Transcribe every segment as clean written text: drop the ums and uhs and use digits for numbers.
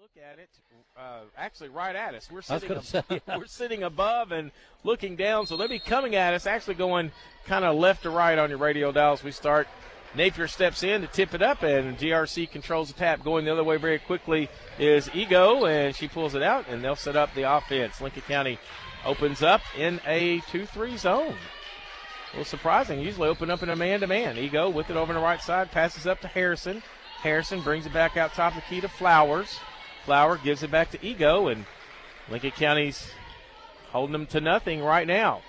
Look at it, actually right at us. We're sitting above and looking down, so they'll be coming at us, actually going kind of left to right on your radio dial as we start. Napier steps in to tip it up, and GRC controls the tap. Going the other way very quickly is Ego, and she pulls it out, and they'll set up the offense. Lincoln County opens up in a 2-3 zone. A little surprising. Usually open up in a man-to-man. Ego with it over on the right side, passes up to Harrison. Harrison brings it back out top of the key to Flowers. Flower gives it back to Ego, and Lincoln County's holding them to nothing right now.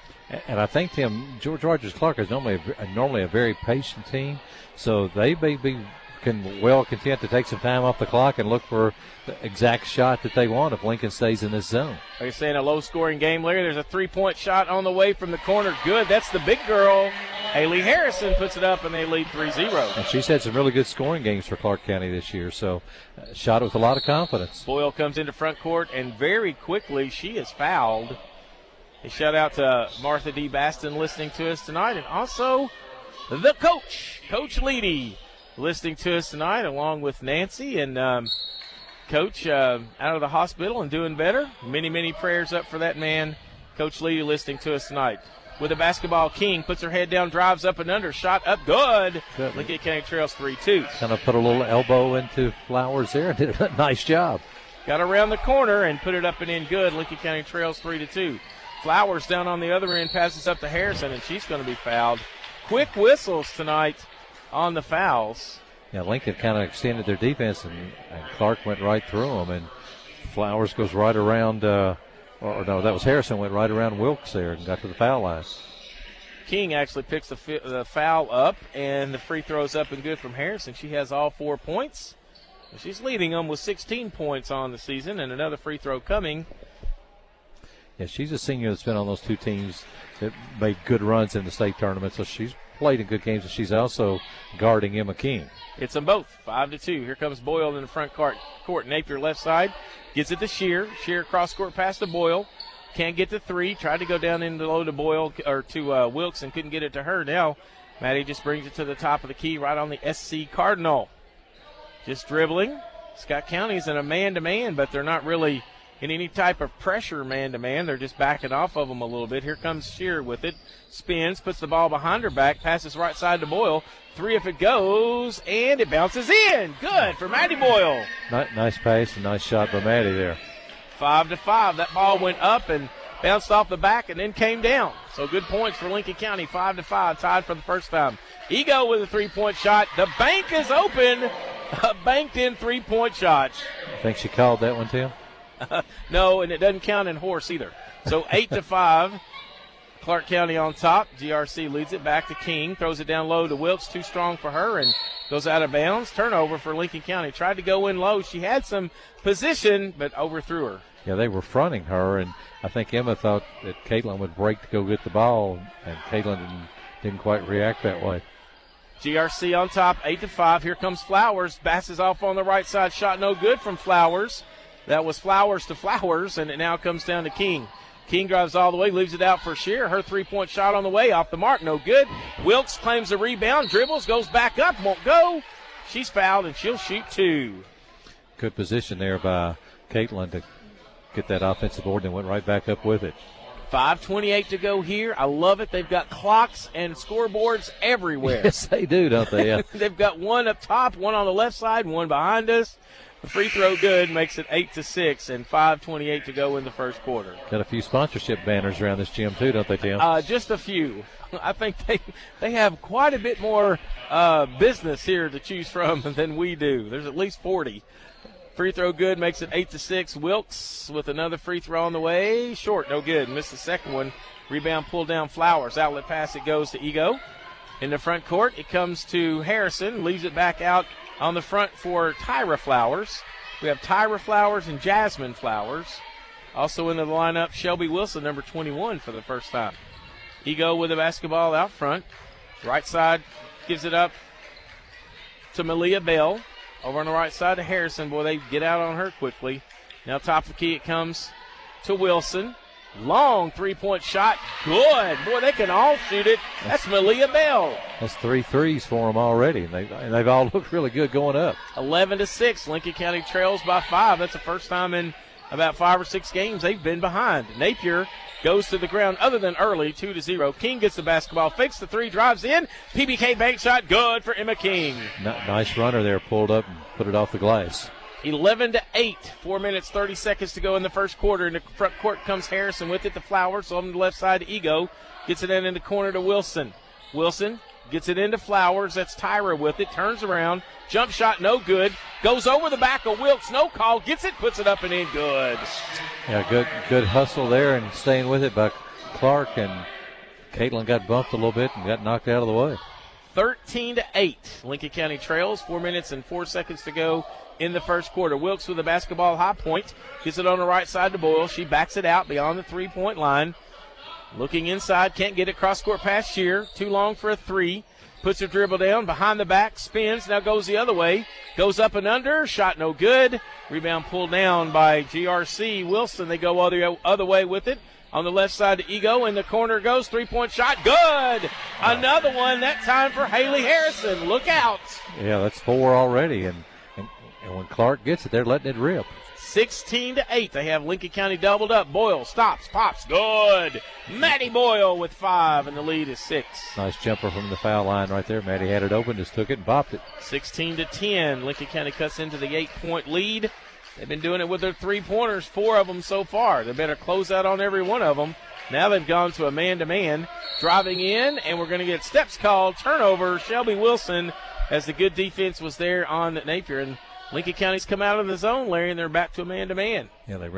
And I think, Tim, George Rogers Clark is normally a very patient team, so they may be well content to take some time off the clock and look for the exact shot that they want if Lincoln stays in this zone. Are you saying a low-scoring game, Larry? There's a three-point shot on the way from the corner. Good. That's the big girl. Haley Harrison puts it up, and they lead 3-0. And she's had some really good scoring games for Clark County this year, so shot it with a lot of confidence. Boyle comes into front court, and very quickly she is fouled. A shout out to Martha D. Baston listening to us tonight, and also the coach, Coach Leedy, listening to us tonight, along with Nancy. And Coach out of the hospital and doing better. Many, many prayers up for that man. Coach Leedy listening to us tonight. With a basketball, King puts her head down, drives up and under, shot up, good. Lincoln County trails 3-2. Kind of put a little elbow into Flowers there and did a nice job. Got around the corner and put it up and in, good. Lincoln County trails 3-2. Flowers down on the other end, passes up to Harrison, and she's going to be fouled. Quick whistles tonight on the fouls. Yeah, Lincoln kind of extended their defense, and Clark went right through them, and Flowers goes right around, that was Harrison, went right around Wilkes there and got to the foul line. King actually picks the foul up, and the free throw's up and good from Harrison. She has all 4 points. She's leading them with 16 points on the season, and another free throw coming. Yeah, she's a senior that's been on those two teams that made good runs in the state tournament, so she's played in good games, and she's also guarding Emma King. It's them both, 5-2. Here comes Boyle in the front court. Napier left side, gets it to Shear. Shear cross-court pass to Boyle. Can't get to three. Tried to go down in the low to Boyle or to Wilkes and couldn't get it to her. Now, Maddie just brings it to the top of the key right on the SC Cardinal. Just dribbling. Scott County's in a man-to-man, but they're not really in any type of pressure man-to-man. They're just backing off of them a little bit. Here comes Shear with it. Spins, puts the ball behind her back, passes right side to Boyle. Three if it goes, and it bounces in. Good for Maddie Boyle. Nice pass and nice shot by Maddie there. 5-5. That ball went up and bounced off the back and then came down. So good points for Lincoln County, 5-5, tied for the first time. Ego with a three-point shot. The bank is open. A banked-in three-point shot. I think she called that one, Tim. No, and it doesn't count in horse either. So 8-5. Clark County on top. GRC leads it back to King. Throws it down low to Wilkes. Too strong for her and goes out of bounds. Turnover for Lincoln County. Tried to go in low. She had some position, but overthrew her. Yeah, they were fronting her, and I think Emma thought that Caitlin would break to go get the ball, and Caitlin didn't quite react that way. GRC on top, 8-5. Here comes Flowers. Passes off on the right side. Shot no good from Flowers. That was Flowers to Flowers, and it now comes down to King. King drives all the way, leaves it out for Shear. Her three-point shot on the way, off the mark, no good. Wilkes claims the rebound, dribbles, goes back up, won't go. She's fouled, and she'll shoot two. Good position there by Caitlin to get that offensive board and went right back up with it. 5:28 to go here. I love it. They've got clocks and scoreboards everywhere. Yes, they do, don't they? Yeah. They've got one up top, one on the left side, one behind us. The free throw good, makes it 8-6, and 5:28 to go in the first quarter. Got a few sponsorship banners around this gym too, don't they, Tim? Just a few. I think they have quite a bit more business here to choose from than we do. There's at least 40. Free throw good, makes it 8-6. Wilkes with another free throw on the way. Short, no good. Missed the second one. Rebound pulled down Flowers. Outlet pass, it goes to Ego. In the front court, it comes to Harrison. Leaves it back out on the front for Tyra Flowers. We have Tyra Flowers and Jasmine Flowers. Also into the lineup, Shelby Wilson, number 21 for the first time. Ego with the basketball out front. Right side gives it up to Malia Bell. Over on the right side to Harrison. Boy, they get out on her quickly. Now top of the key, it comes to Wilson. Long three-point shot. Good. Boy, they can all shoot it. That's Malia Bell. That's 3 threes for them already, and they've all looked really good going up. 11-6. Lincoln County trails by 5. That's the first time in about 5 or 6 games they've been behind. Napier goes to the ground other than early, 2-0. King gets the basketball, fakes the three, drives in. PBK bank shot, good for Emma King. Nice runner there, pulled up and put it off the glass. 11-8, 4 minutes, 30 seconds to go in the first quarter. In the front court comes Harrison with it to Flowers. On the left side to Ego. Gets it in the corner to Wilson. Wilson gets it into Flowers. That's Tyra with it. Turns around. Jump shot, no good. Goes over the back of Wilkes. No call. Gets it, puts it up and in. Good. Yeah, good hustle there and staying with it by Clark. And Caitlin got bumped a little bit and got knocked out of the way. 13-8. Lincoln County trails. 4 minutes and 4 seconds to go in the first quarter. Wilkes with the basketball, high point. Gets it on the right side to Boyle. She backs it out beyond the three-point line. Looking inside, can't get it. Cross-court pass Shear. Too long for a three. Puts her dribble down, behind the back, spins, now goes the other way. Goes up and under, shot no good. Rebound pulled down by GRC Wilson. They go the other way with it. On the left side to Ego, in the corner goes, three-point shot, good! Another one, that time for Haley Harrison. Look out! Yeah, that's 4 already, and when Clark gets it, they're letting it rip. 16-8. They have Lincoln County doubled up. Boyle stops, pops, good. Maddie Boyle with 5, and the lead is 6. Nice jumper from the foul line right there. Maddie had it open, just took it and popped it. 16-10. Lincoln County cuts into the 8-point lead. They've been doing it with their three-pointers, 4 of them so far. They better close out on every one of them. Now they've gone to a man-to-man. Driving in, and we're going to get steps called. Turnover, Shelby Wilson, as the good defense was there on Napier. And Lincoln County's come out of the zone, Larry, and they're back to a man-to-man. Yeah, they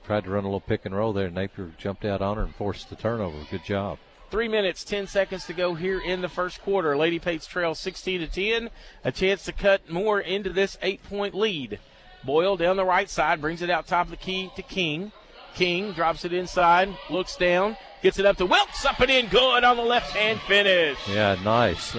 tried to run a little pick and roll there. Napier jumped out on her and forced the turnover. Good job. 3 minutes, 10 seconds to go here in the first quarter. Lady Pates trail 16-10. A chance to cut more into this 8-point lead. Boyle down the right side, brings it out top of the key to King. King drops it inside, looks down, gets it up to Wilkes, up and in, good on the left-hand finish. Yeah, nice.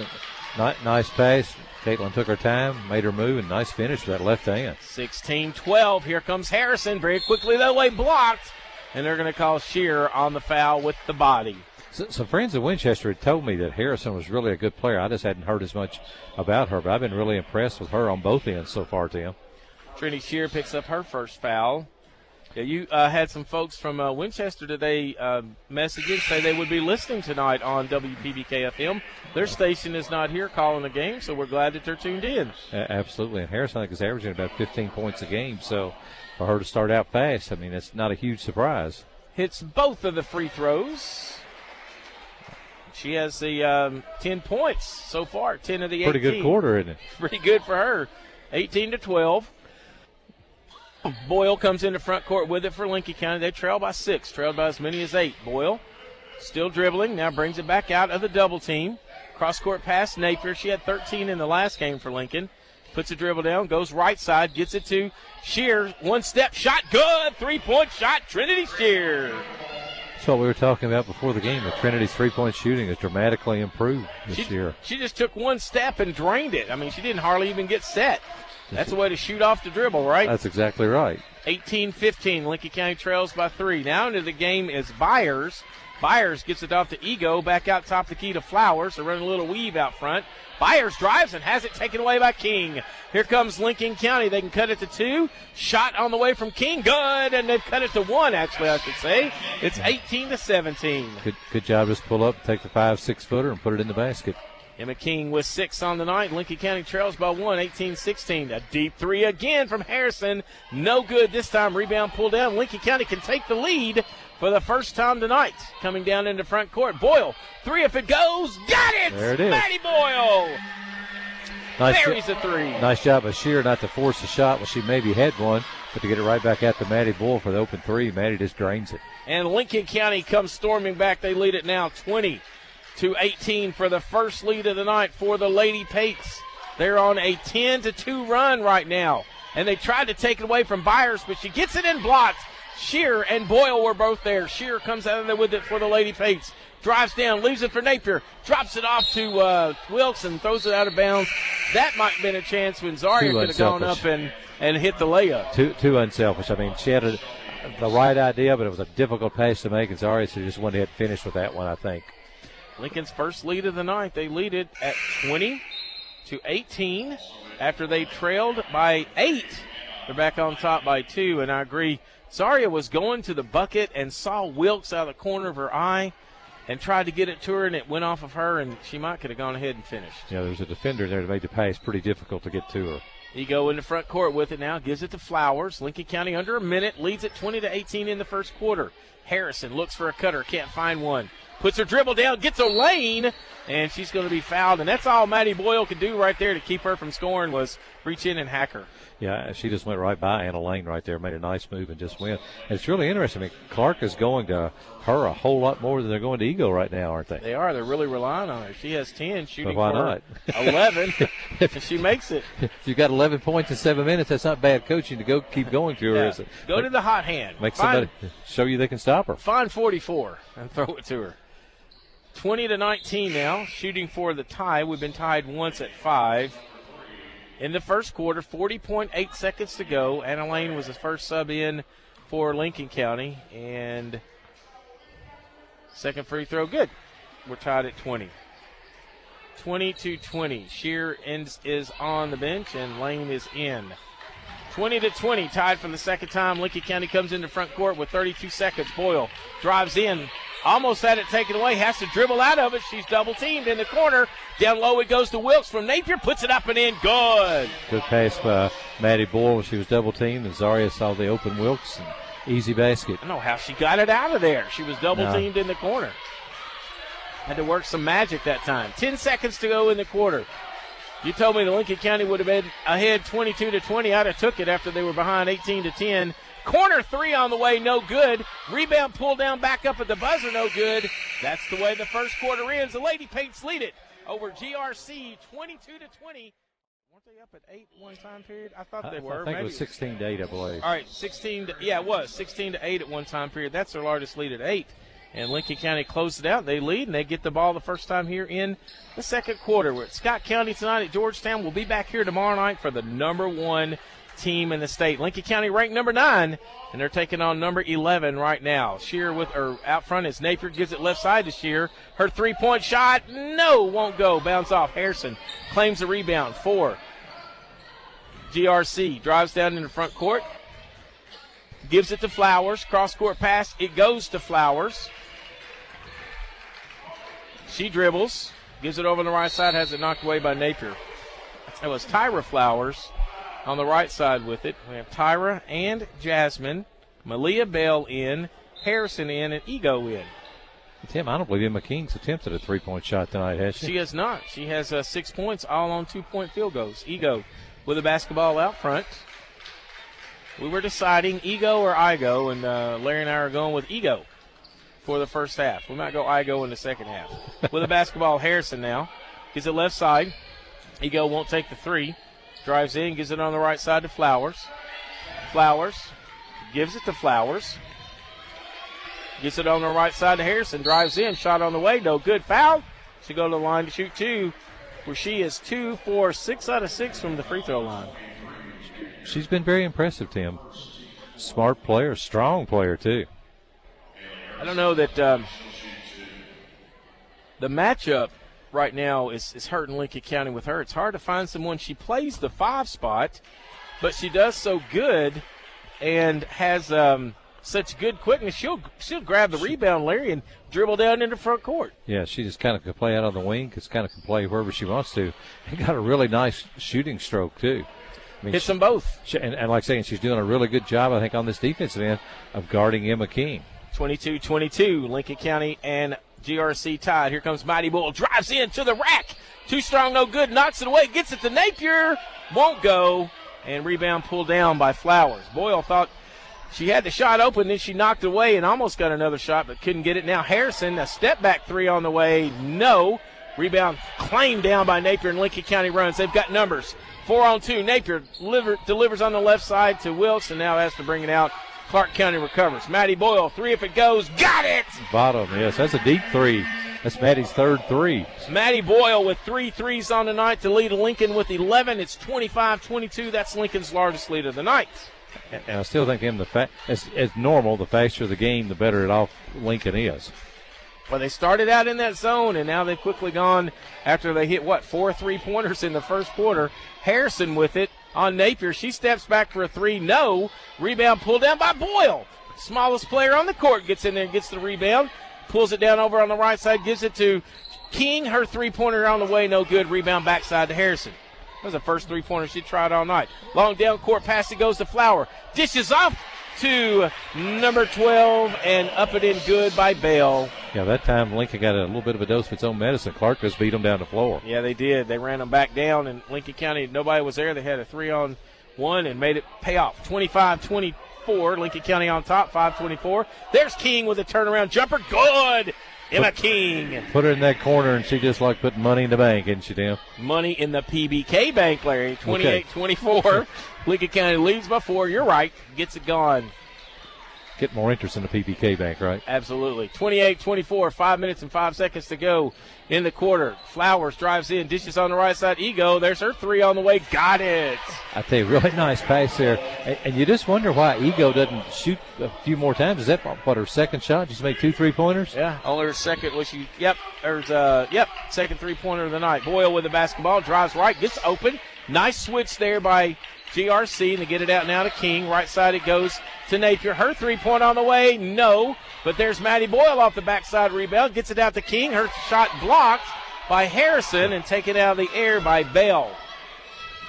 Nice pass. Caitlin took her time, made her move, and nice finish with that left hand. 16-12. Here comes Harrison. Very quickly, that way blocked. And they're going to call Shear on the foul with the body. Some friends in Winchester had told me that Harrison was really a good player. I just hadn't heard as much about her, but I've been really impressed with her on both ends so far, Tim. Trinity Shear picks up her first foul. Yeah, you had some folks from Winchester today message and say they would be listening tonight on WPBK-FM. Their station is not here calling the game, so we're glad that they're tuned in. Absolutely, and Harrison, I think, is averaging about 15 points a game, so for her to start out fast, I mean, it's not a huge surprise. Hits both of the free throws. She has the 10 points so far, 10 of the 18. Pretty good quarter, isn't it? Pretty good for her. 18-12. Boyle comes into front court with it for Lincoln County. They trail by 6, trailed by as many as 8. Boyle still dribbling, now brings it back out of the double team. Cross-court pass, Napier. She had 13 in the last game for Lincoln. Puts a dribble down, goes right side, gets it to Shear. One-step shot, good. Three-point shot, Trinity Shear. That's what we were talking about before the game. The Trinity's three-point shooting has dramatically improved this year. She just took one step and drained it. I mean, she didn't hardly even get set. That's a way to shoot off the dribble, right? That's exactly right. 18-15. Lincoln County trails by 3. Now into the game is Byers. Byers gets it off to Ego. Back out top the key to Flowers. They're running a little weave out front. Byers drives and has it taken away by King. Here comes Lincoln County. They can cut it to 2. Shot on the way from King. Good. And they've cut it to 1, actually, I should say. It's 18-17. Good job. Just pull up, take the 5-6-footer, and put it in the basket. Emma King with 6 on the night. Lincoln County trails by 1, 18-16. A deep 3 again from Harrison. No good this time. Rebound pulled down. Lincoln County can take the lead for the first time tonight. Coming down into front court. Boyle, 3 if it goes. Got it! There it is. Maddie Boyle. Buries a 3. Nice job of Shear not to force the shot when she maybe had one, but to get it right back out to Maddie Boyle for the open 3. Maddie just drains it. And Lincoln County comes storming back. They lead it now 20-18 for the first lead of the night for the Lady Pates. They're on a 10-2 run right now. And they tried to take it away from Byers, but she gets it in blocked. Shear and Boyle were both there. Shear comes out of there with it for the Lady Pates. Drives down, leaves it for Napier. Drops it off to Wilkes and throws it out of bounds. That might have been a chance when Zaria could have gone up and hit the layup. Too unselfish. I mean, she had the right idea, but it was a difficult pass to make, and Zaria just went ahead and finished with that one, I think. Lincoln's first lead of the night. They lead it at 20-18 after they trailed by 8. They're back on top by 2, and I agree. Zaria was going to the bucket and saw Wilkes out of the corner of her eye and tried to get it to her, and it went off of her, and she might could have gone ahead and finished. Yeah, there's a defender there that made the pass pretty difficult to get to her. Ego in the front court with it now, gives it to Flowers. Lincoln County under a minute, leads it 20-18 in the first quarter. Harrison looks for a cutter, can't find one. Puts her dribble down, gets a lane, and she's going to be fouled. And that's all Maddie Boyle could do right there to keep her from scoring was reach in and hack her. Yeah, she just went right by Anna Lane right there, made a nice move and just went. And it's really interesting. I mean, Clark is going to her a whole lot more than they're going to Ego right now, aren't they? They are. They're really relying on her. She has 10, shooting why for not? 11, and she makes it. If you got 11 points in 7 minutes, that's not bad coaching to go keep going to her. Yeah. Is it? Go to the hot hand. Make somebody show you they can stop her. Find 44 and throw it to her. 20-19 now, shooting for the tie. We've been tied once at 5. In the first quarter, 40.8 seconds to go. Anna Lane was the first sub in for Lincoln County. And second free throw, good. We're tied at 20. 20-20. Shear is on the bench, and Lane is in. 20-20, tied for the second time. Lincoln County comes into front court with 32 seconds. Boyle drives in. Almost had it taken away. Has to dribble out of it. She's double-teamed in the corner. Down low it goes to Wilkes from Napier. Puts it up and in. Good. Good pass by Maddie Boyle when she was double-teamed, and Zaria saw the open Wilkes. And easy basket. I don't know how she got it out of there. She was double-teamed in the corner. Had to work some magic that time. 10 seconds to go in the quarter. You told me the Lincoln County would have been ahead 22-20. I'd have took it after they were behind 18-10. Corner three on the way, no good. Rebound pulled down back up at the buzzer, no good. That's the way the first quarter ends. The Lady Paints lead it over GRC 22-20. Weren't they up at 8 one time period? I thought they were. I think it was 16-8, I believe. All right, 16 it was 16-8 at one time period. That's their largest lead at 8. And Lincoln County closed it out. They lead, and they get the ball the first time here in the second quarter. We're at Scott County tonight at Georgetown. We'll be back here tomorrow night for the number 1 team in the state. Lincoln County ranked number 9, and they're taking on number 11 right now. Shear out front is Napier, gives it left side to Shear. Her three-point shot, no, won't go. Bounce off. Harrison claims the rebound for GRC. Drives down in the front court. Gives it to Flowers. Cross-court pass. It goes to Flowers. She dribbles. Gives it over on the right side. Has it knocked away by Napier. That was Tyra Flowers on the right side with it. We have Tyra and Jasmine. Malia Bell in. Harrison in. And Ego in. Tim, I don't believe Emma King's attempted a three-point shot tonight, has she? She has not. She has 6 points, all on 2-point field goals. Ego with the basketball out front. We were deciding Ego or Igo, and Larry and I are going with Ego for the first half. We might go Igo in the second half. With the basketball, Harrison now. Gives it left side. Ego won't take the three. Drives in, gives it on the right side to Flowers. Flowers gives it to Flowers. Gets it on the right side to Harrison. Drives in, shot on the way, no good. Foul. She go to the line to shoot 2, where she is 2 for 6 out of 6 from the free throw line. She's been very impressive, Tim. Smart player, strong player, too. I don't know that the matchup right now is hurting Lincoln County with her. It's hard to find someone. She plays the 5 spot, but she does so good and has such good quickness. She'll grab the rebound, Larry, and dribble down into front court. Yeah, she just kind of can play out on the wing. Just kind of can play wherever she wants to. And got a really nice shooting stroke, too. I mean, hits them both. And like saying, she's doing a really good job, I think, on this defensive end of guarding Emma King. 22-22, Lincoln County and GRC tied. Here comes Mighty Bull. Drives in to the rack. Too strong, no good. Knocks it away. Gets it to Napier. Won't go. And rebound pulled down by Flowers. Boyle thought she had the shot open, then she knocked it away and almost got another shot, but couldn't get it. Now Harrison, a step-back 3 on the way. No. Rebound claimed down by Napier, and Lincoln County runs. They've got numbers. 4-on-2. Napier delivers on the left side to Wilkes, and now has to bring it out. Clark County recovers. Maddie Boyle, 3 if it goes. Got it! Bottom, yes. That's a deep 3. That's Maddie's third 3. Maddie Boyle with 3 threes on the night to lead Lincoln with 11. It's 25-22. That's Lincoln's largest lead of the night. And I still think as normal, the faster the game, the better it off Lincoln is. Well, they started out in that zone, and now they've quickly gone after they hit, 4 3-pointers in the first quarter. Harrison with it on Napier. She steps back for a three. No. Rebound pulled down by Boyle. Smallest player on the court gets in there and gets the rebound. Pulls it down over on the right side, gives it to King. Her three-pointer on the way, no good. Rebound backside to Harrison. That was the first three-pointer she tried all night. Long down court pass, it goes to Flower. Dishes off to number 12, and up and in good by Bell. Yeah, that time Lincoln got a little bit of a dose of its own medicine. Clark just beat them down the floor. Yeah, they did. They ran them back down, and Lincoln County, nobody was there. They had a 3-on-1 and made it pay off. 25-24, Lincoln County on top, 5:24. There's King with a turnaround jumper. Good! Emma King. Put her in that corner, and she just like putting money in the bank, isn't she, Tim? Money in the PBK bank, Larry. 28-24. Lincoln County leads by 4. You're right. Gets it gone. Get more interest in the PBK bank, right? Absolutely. 28-24, 5 minutes and 5 seconds to go in the quarter. Flowers drives in, dishes on the right side. Ego, there's her three on the way. Got it. I tell you, really nice pass there. And you just wonder why Ego doesn't shoot a few more times. Is that, her second shot? She's made 2 3-pointers? Yeah, only her second. Second three-pointer of the night. Boyle with the basketball, drives right, gets open. Nice switch there by GRC, and they get it out now to King. Right side it goes to Napier. Her three-point on the way, no. But there's Maddie Boyle off the backside rebound. Gets it out to King. Her shot blocked by Harrison and taken out of the air by Bell.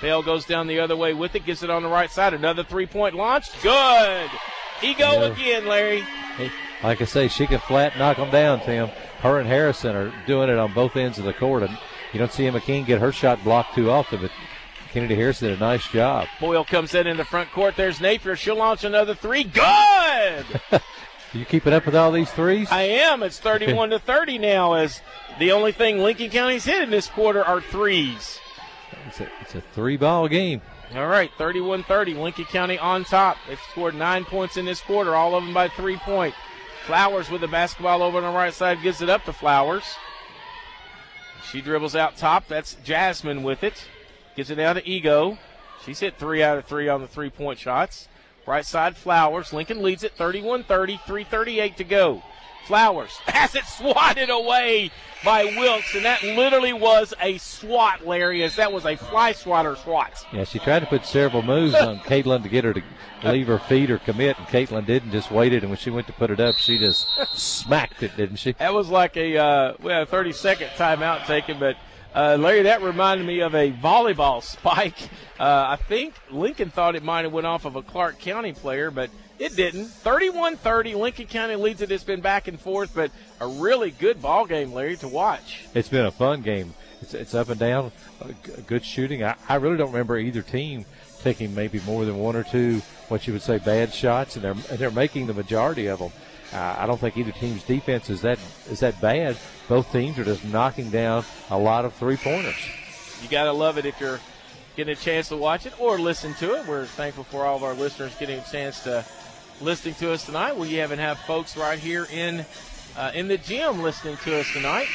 Bell goes down the other way with it. Gets it on the right side. Another three-point launch. Good. Ego again, Larry. Like I say, she can flat knock them down, Tim. Her and Harrison are doing it on both ends of the court. And you don't see Emma King get her shot blocked too often, but Kennedy Harrison did a nice job. Boyle comes in the front court. There's Napier. She'll launch another three. Good! You keeping up with all these threes? I am. It's 31-30 now, as the only thing Lincoln County's hit in this quarter are threes. It's a 3-ball game. All right, 31-30. Lincoln County on top. They've scored 9 points in this quarter, all of them by 3-point. Flowers with the basketball over on the right side, gives it up to Flowers. She dribbles out top. That's Jasmine with it. Gets it out to Ego. She's hit 3 out of 3 on the 3-point shots. Right side, Flowers. Lincoln leads it 31-30, 3:38 to go. Flowers has it swatted away by Wilkes, and that literally was a swat, Larry, as that was a fly swatter swat. Yeah, she tried to put several moves on Caitlin to get her to leave her feet or commit, and Caitlin didn't, just waited, and when she went to put it up, she just smacked it, didn't she? That was like a 30-second timeout taken, but Larry, that reminded me of a volleyball spike. I think Lincoln thought it might have went off of a Clark County player, but it didn't. 31-30, Lincoln County leads it. It's been back and forth, but a really good ball game, Larry, to watch. It's been a fun game. It's up and down, good shooting. I really don't remember either team taking maybe more than 1 or 2, what you would say, bad shots, and they're making the majority of them. I don't think either team's defense is that bad. Both teams are just knocking down a lot of 3-pointers. You got to love it if you're getting a chance to watch it or listen to it. We're thankful for all of our listeners getting a chance to listening to us tonight. We even have folks right here in the gym listening to us tonight.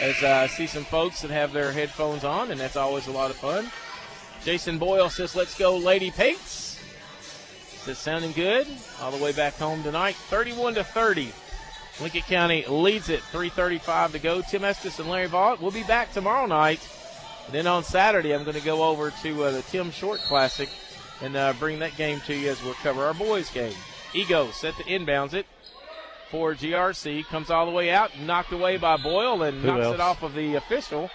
As I see some folks that have their headphones on, and that's always a lot of fun. Jason Boyle says, "Let's go, Lady Pates." Says, sounding good all the way back home tonight. 31-30. Lincoln County leads it. 3:35 to go. Tim Estes and Larry Vaught will be back tomorrow night. And then on Saturday, I'm going to go over to the Tim Short Classic and bring that game to you as we'll cover our boys' game. Ego set to inbounds it for GRC. Comes all the way out, knocked away by Boyle, and knocks it off of the official.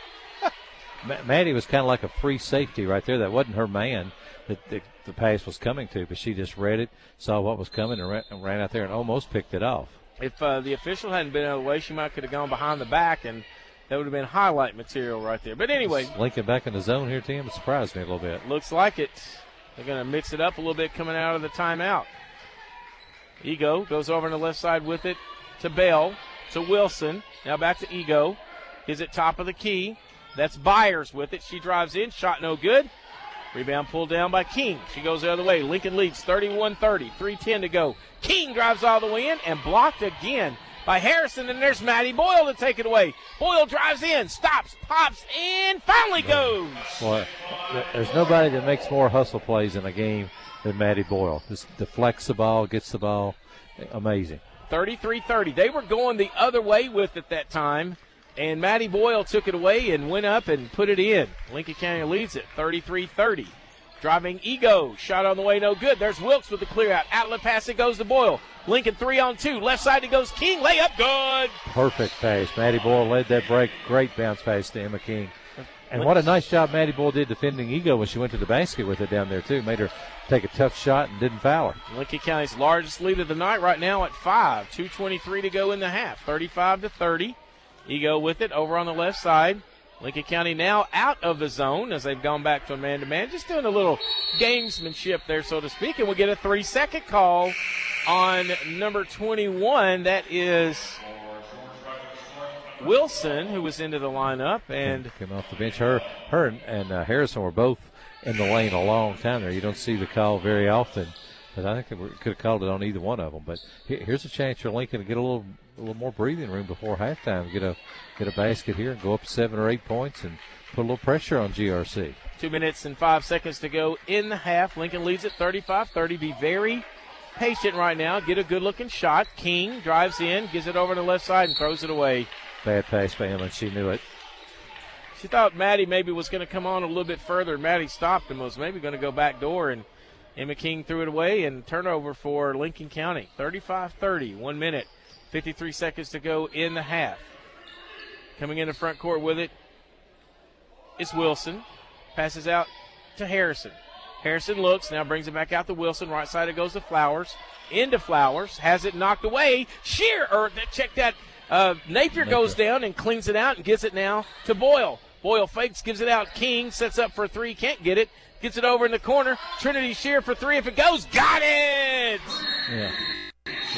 Maddie was kind of like a free safety right there. That wasn't her man that the pass was coming to, but she just read it, saw what was coming, and ran out there and almost picked it off. If the official hadn't been out of the way, she might could have gone behind the back, and that would have been highlight material right there. But anyway. Lincoln back in the zone here, Tim. It surprised me a little bit. Looks like it. They're going to mix it up a little bit coming out of the timeout. Ego goes over on the left side with it to Bell, to Wilson. Now back to Ego. Is it top of the key? That's Byers with it. She drives in. Shot no good. Rebound pulled down by King. She goes the other way. Lincoln leads 31-30. 3:10 to go. King drives all the way in and blocked again by Harrison, and there's Maddie Boyle to take it away. Boyle drives in, stops, pops, and finally goes. Boy, there's nobody that makes more hustle plays in a game than Maddie Boyle. Just deflects the ball, gets the ball. Amazing. 33-30. They were going the other way with it that time, and Maddie Boyle took it away and went up and put it in. Lincoln County leads it 33-30. Driving Ego, shot on the way, no good. There's Wilkes with the clear out. Outlet pass, it goes to Boyle. Lincoln 3-on-2. Left side it goes King. Layup, good. Perfect pass. Maddie Boyle led that break. Great bounce pass to Emma King. And what a nice job Maddie Boyle did defending Ego when she went to the basket with it down there, too. Made her take a tough shot and didn't foul her. Lincoln County's largest lead of the night right now at 5. 2:23 to go in the half. 35-30. Ego with it over on the left side. Lincoln County now out of the zone as they've gone back to a man-to-man. Just doing a little gamesmanship there, so to speak. And we'll get a 3-second call on number 21. That is Wilson, who was into the lineup. And came off the bench. Her and Harrison were both in the lane a long time there. You don't see the call very often. But I think we could have called it on either one of them. But here's a chance for Lincoln to get a little more breathing room before halftime. Get a basket here and go up 7 or 8 points and put a little pressure on GRC. 2 minutes and 5 seconds to go in the half. Lincoln leads at 35-30. Be very patient right now. Get a good-looking shot. King drives in, gives it over to the left side, and throws it away. Bad pass by Emma. She knew it. She thought Maddie maybe was going to come on a little bit further. Maddie stopped and was maybe going to go back door, and Emma King threw it away, and turnover for Lincoln County. 35-30, 1 minute, 53 seconds to go in the half. Coming in the front court with it is Wilson. Passes out to Harrison. Harrison looks, now brings it back out to Wilson. Right side it goes to Flowers. Into Flowers, has it knocked away. Check that. Napier goes down and cleans it out and gets it now to Boyle. Boyle fakes, gives it out. King sets up for 3, can't get it. Gets it over in the corner. Trinity Shear for 3. If it goes, got it! Yeah.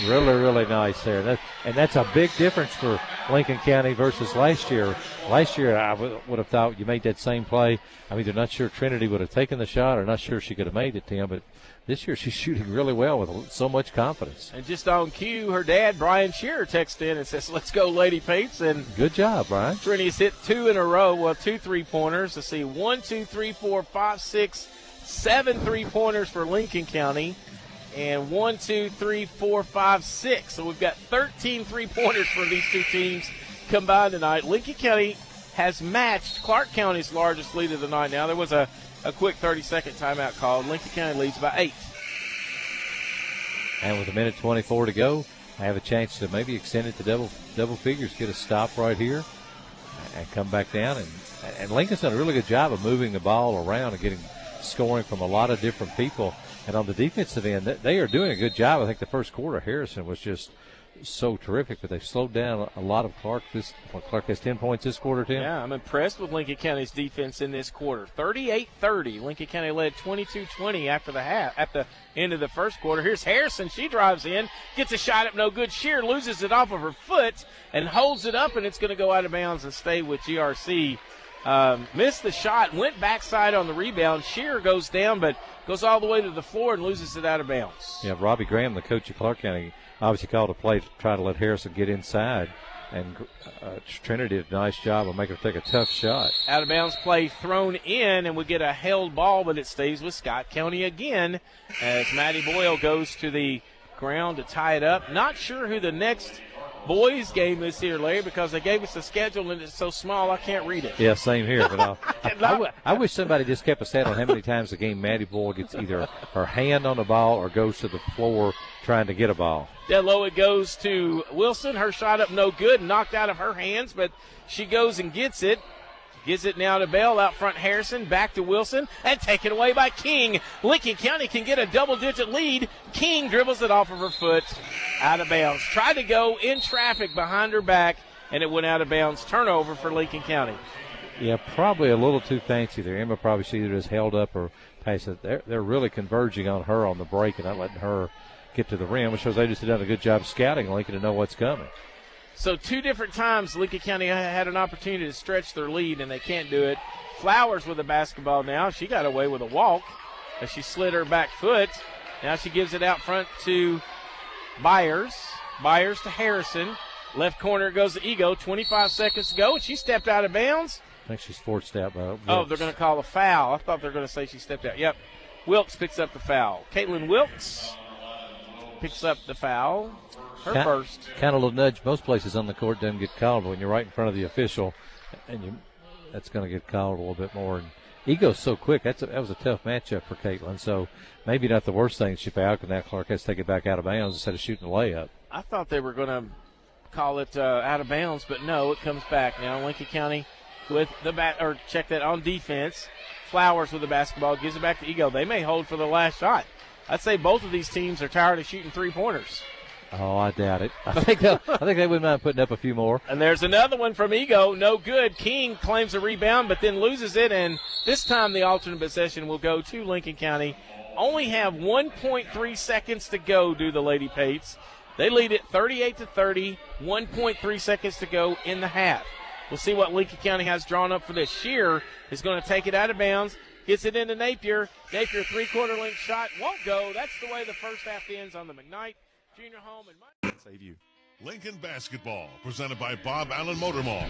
Really, really nice there. That's a big difference for Lincoln County versus last year. Last year, I would have thought you made that same play. I'm either not sure Trinity would have taken the shot or not sure she could have made it, Tim, but this year she's shooting really well with so much confidence. And just on cue, her dad, Brian Shearer, texts in and says, let's go, Lady Pates. And good job, Brian. Trinity's hit 2 in a row. Well, 2 3-pointers. Let's see, 1, 2, 3, 4, 5, 6, 7 3-pointers for Lincoln County. And 1, 2, 3, 4, 5, 6. So we've got 13 3-pointers for these two teams combined tonight. Lincoln County has matched Clark County's largest lead of the night now. There was a quick 30-second timeout called. Lincoln County leads by 8. And with 1:24 to go, I have a chance to maybe extend it to double figures, get a stop right here, and come back down. And Lincoln's done a really good job of moving the ball around and getting scoring from a lot of different people. And on the defensive end, they are doing a good job. I think the first quarter, Harrison was just so terrific, but they've slowed down a lot of Clark. Clark has 10 points this quarter, Tim. Yeah, I'm impressed with Lincoln County's defense in this quarter. 38-30. Lincoln County led 22-20 after the half, at the end of the first quarter. Here's Harrison. She drives in, gets a shot up, no good. Shear loses it off of her foot and holds it up, and it's going to go out of bounds and stay with GRC. Missed the shot, went backside on the rebound. Shear goes down, but goes all the way to the floor and loses it out of bounds. Yeah, Robbie Graham, the coach of Clark County, obviously called a play to try to let Harrison get inside. And Trinity did a nice job of making her take a tough shot. Out of bounds play thrown in, and we get a held ball, but it stays with Scott County again as Maddie Boyle goes to the ground to tie it up. Not sure who the next boys game is here, Larry, because they gave us a schedule and it's so small I can't read it. Yeah, same here. But I wish somebody just kept a stat on how many times a game Maddie Boyle gets either her hand on the ball or goes to the floor trying to get a ball. Dead low it goes to Wilson. Her shot up no good, knocked out of her hands, but she goes and gets it. Gives it now to Bell, out front Harrison, back to Wilson, and taken away by King. Lincoln County can get a double-digit lead. King dribbles it off of her foot, out of bounds. Tried to go in traffic behind her back, and it went out of bounds. Turnover for Lincoln County. Yeah, probably a little too fancy there. Emma probably she either just held up or passed it. They're really converging on her on the break and not letting her get to the rim, which shows they just done a good job scouting Lincoln to know what's coming. So 2 different times Lincoln County had an opportunity to stretch their lead, and they can't do it. Flowers with the basketball now. She got away with a walk as she slid her back foot. Now she gives it out front to Byers. Byers to Harrison. Left corner goes to Ego. 25 seconds to go, and she stepped out of bounds. I think she's forced out by Wilkes. Oh, they're going to call a foul. I thought they were going to say she stepped out. Yep. Wilkes picks up the foul. Caitlin Wilkes picks up the foul. Her first. Kind of a little nudge. Most places on the court doesn't get called, but when you're right in front of the official, and that's going to get called a little bit more. And Ego's so quick. That was a tough matchup for Caitlin. So maybe not the worst thing she fouled, because now Clark has to take it back out of bounds instead of shooting a layup. I thought they were going to call it out of bounds, but no, it comes back now. Lincoln County with the check that on defense. Flowers with the basketball, gives it back to Ego. They may hold for the last shot. I'd say both of these teams are tired of shooting three-pointers. Oh, I doubt it. I think they wouldn't mind putting up a few more. And there's another one from Ego, no good. King claims a rebound, but then loses it, and this time the alternate possession will go to Lincoln County. Only have 1.3 seconds to go, do the Lady Pates. They lead it 38-30, 1.3 seconds to go in the half. We'll see what Lincoln County has drawn up for this. Shear is going to take it out of bounds, gets it into Napier. Napier, three-quarter length shot, won't go. That's the way the first half ends on the McKnight Junior Home. And Save you. Lincoln Basketball, presented by Bob Allen Motor Mall.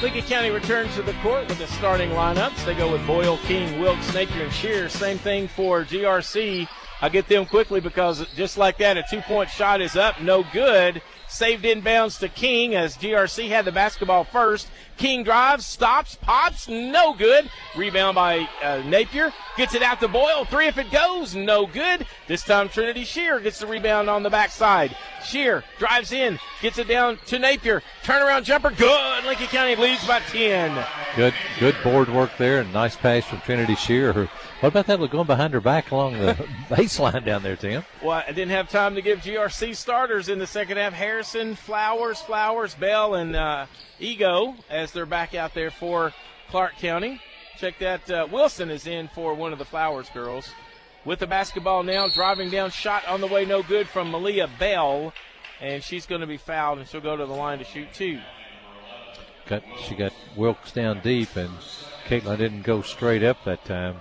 Lincoln County returns to the court with the starting lineups. They go with Boyle, King, Wilkes, Napier, and Shear. Same thing for GRC. I'll get them quickly because just like that, a two-point shot is up, no good. Saved inbounds to King as GRC had the basketball first. King drives, stops, pops, no good. Rebound by Napier. Gets it out to Boyle. Three if it goes, no good. This time Trinity Shear gets the rebound on the backside. Shear drives in, gets it down to Napier. Turnaround jumper, good. Lincoln County leads by 10. Good board work there, and nice pass from Trinity Shear. What about that going behind her back along the baseline down there, Tim? Well, I didn't have time to give GRC starters in the second half. Harrison, Flowers, Bell, and Ego as they're back out there for Clark County. Check that. Wilson is in for one of the Flowers girls. With the basketball now, driving down, shot on the way, no good from Malia Bell. And she's going to be fouled, and she'll go to the line to shoot two. She got Wilkes down deep, and Caitlin didn't go straight up that time.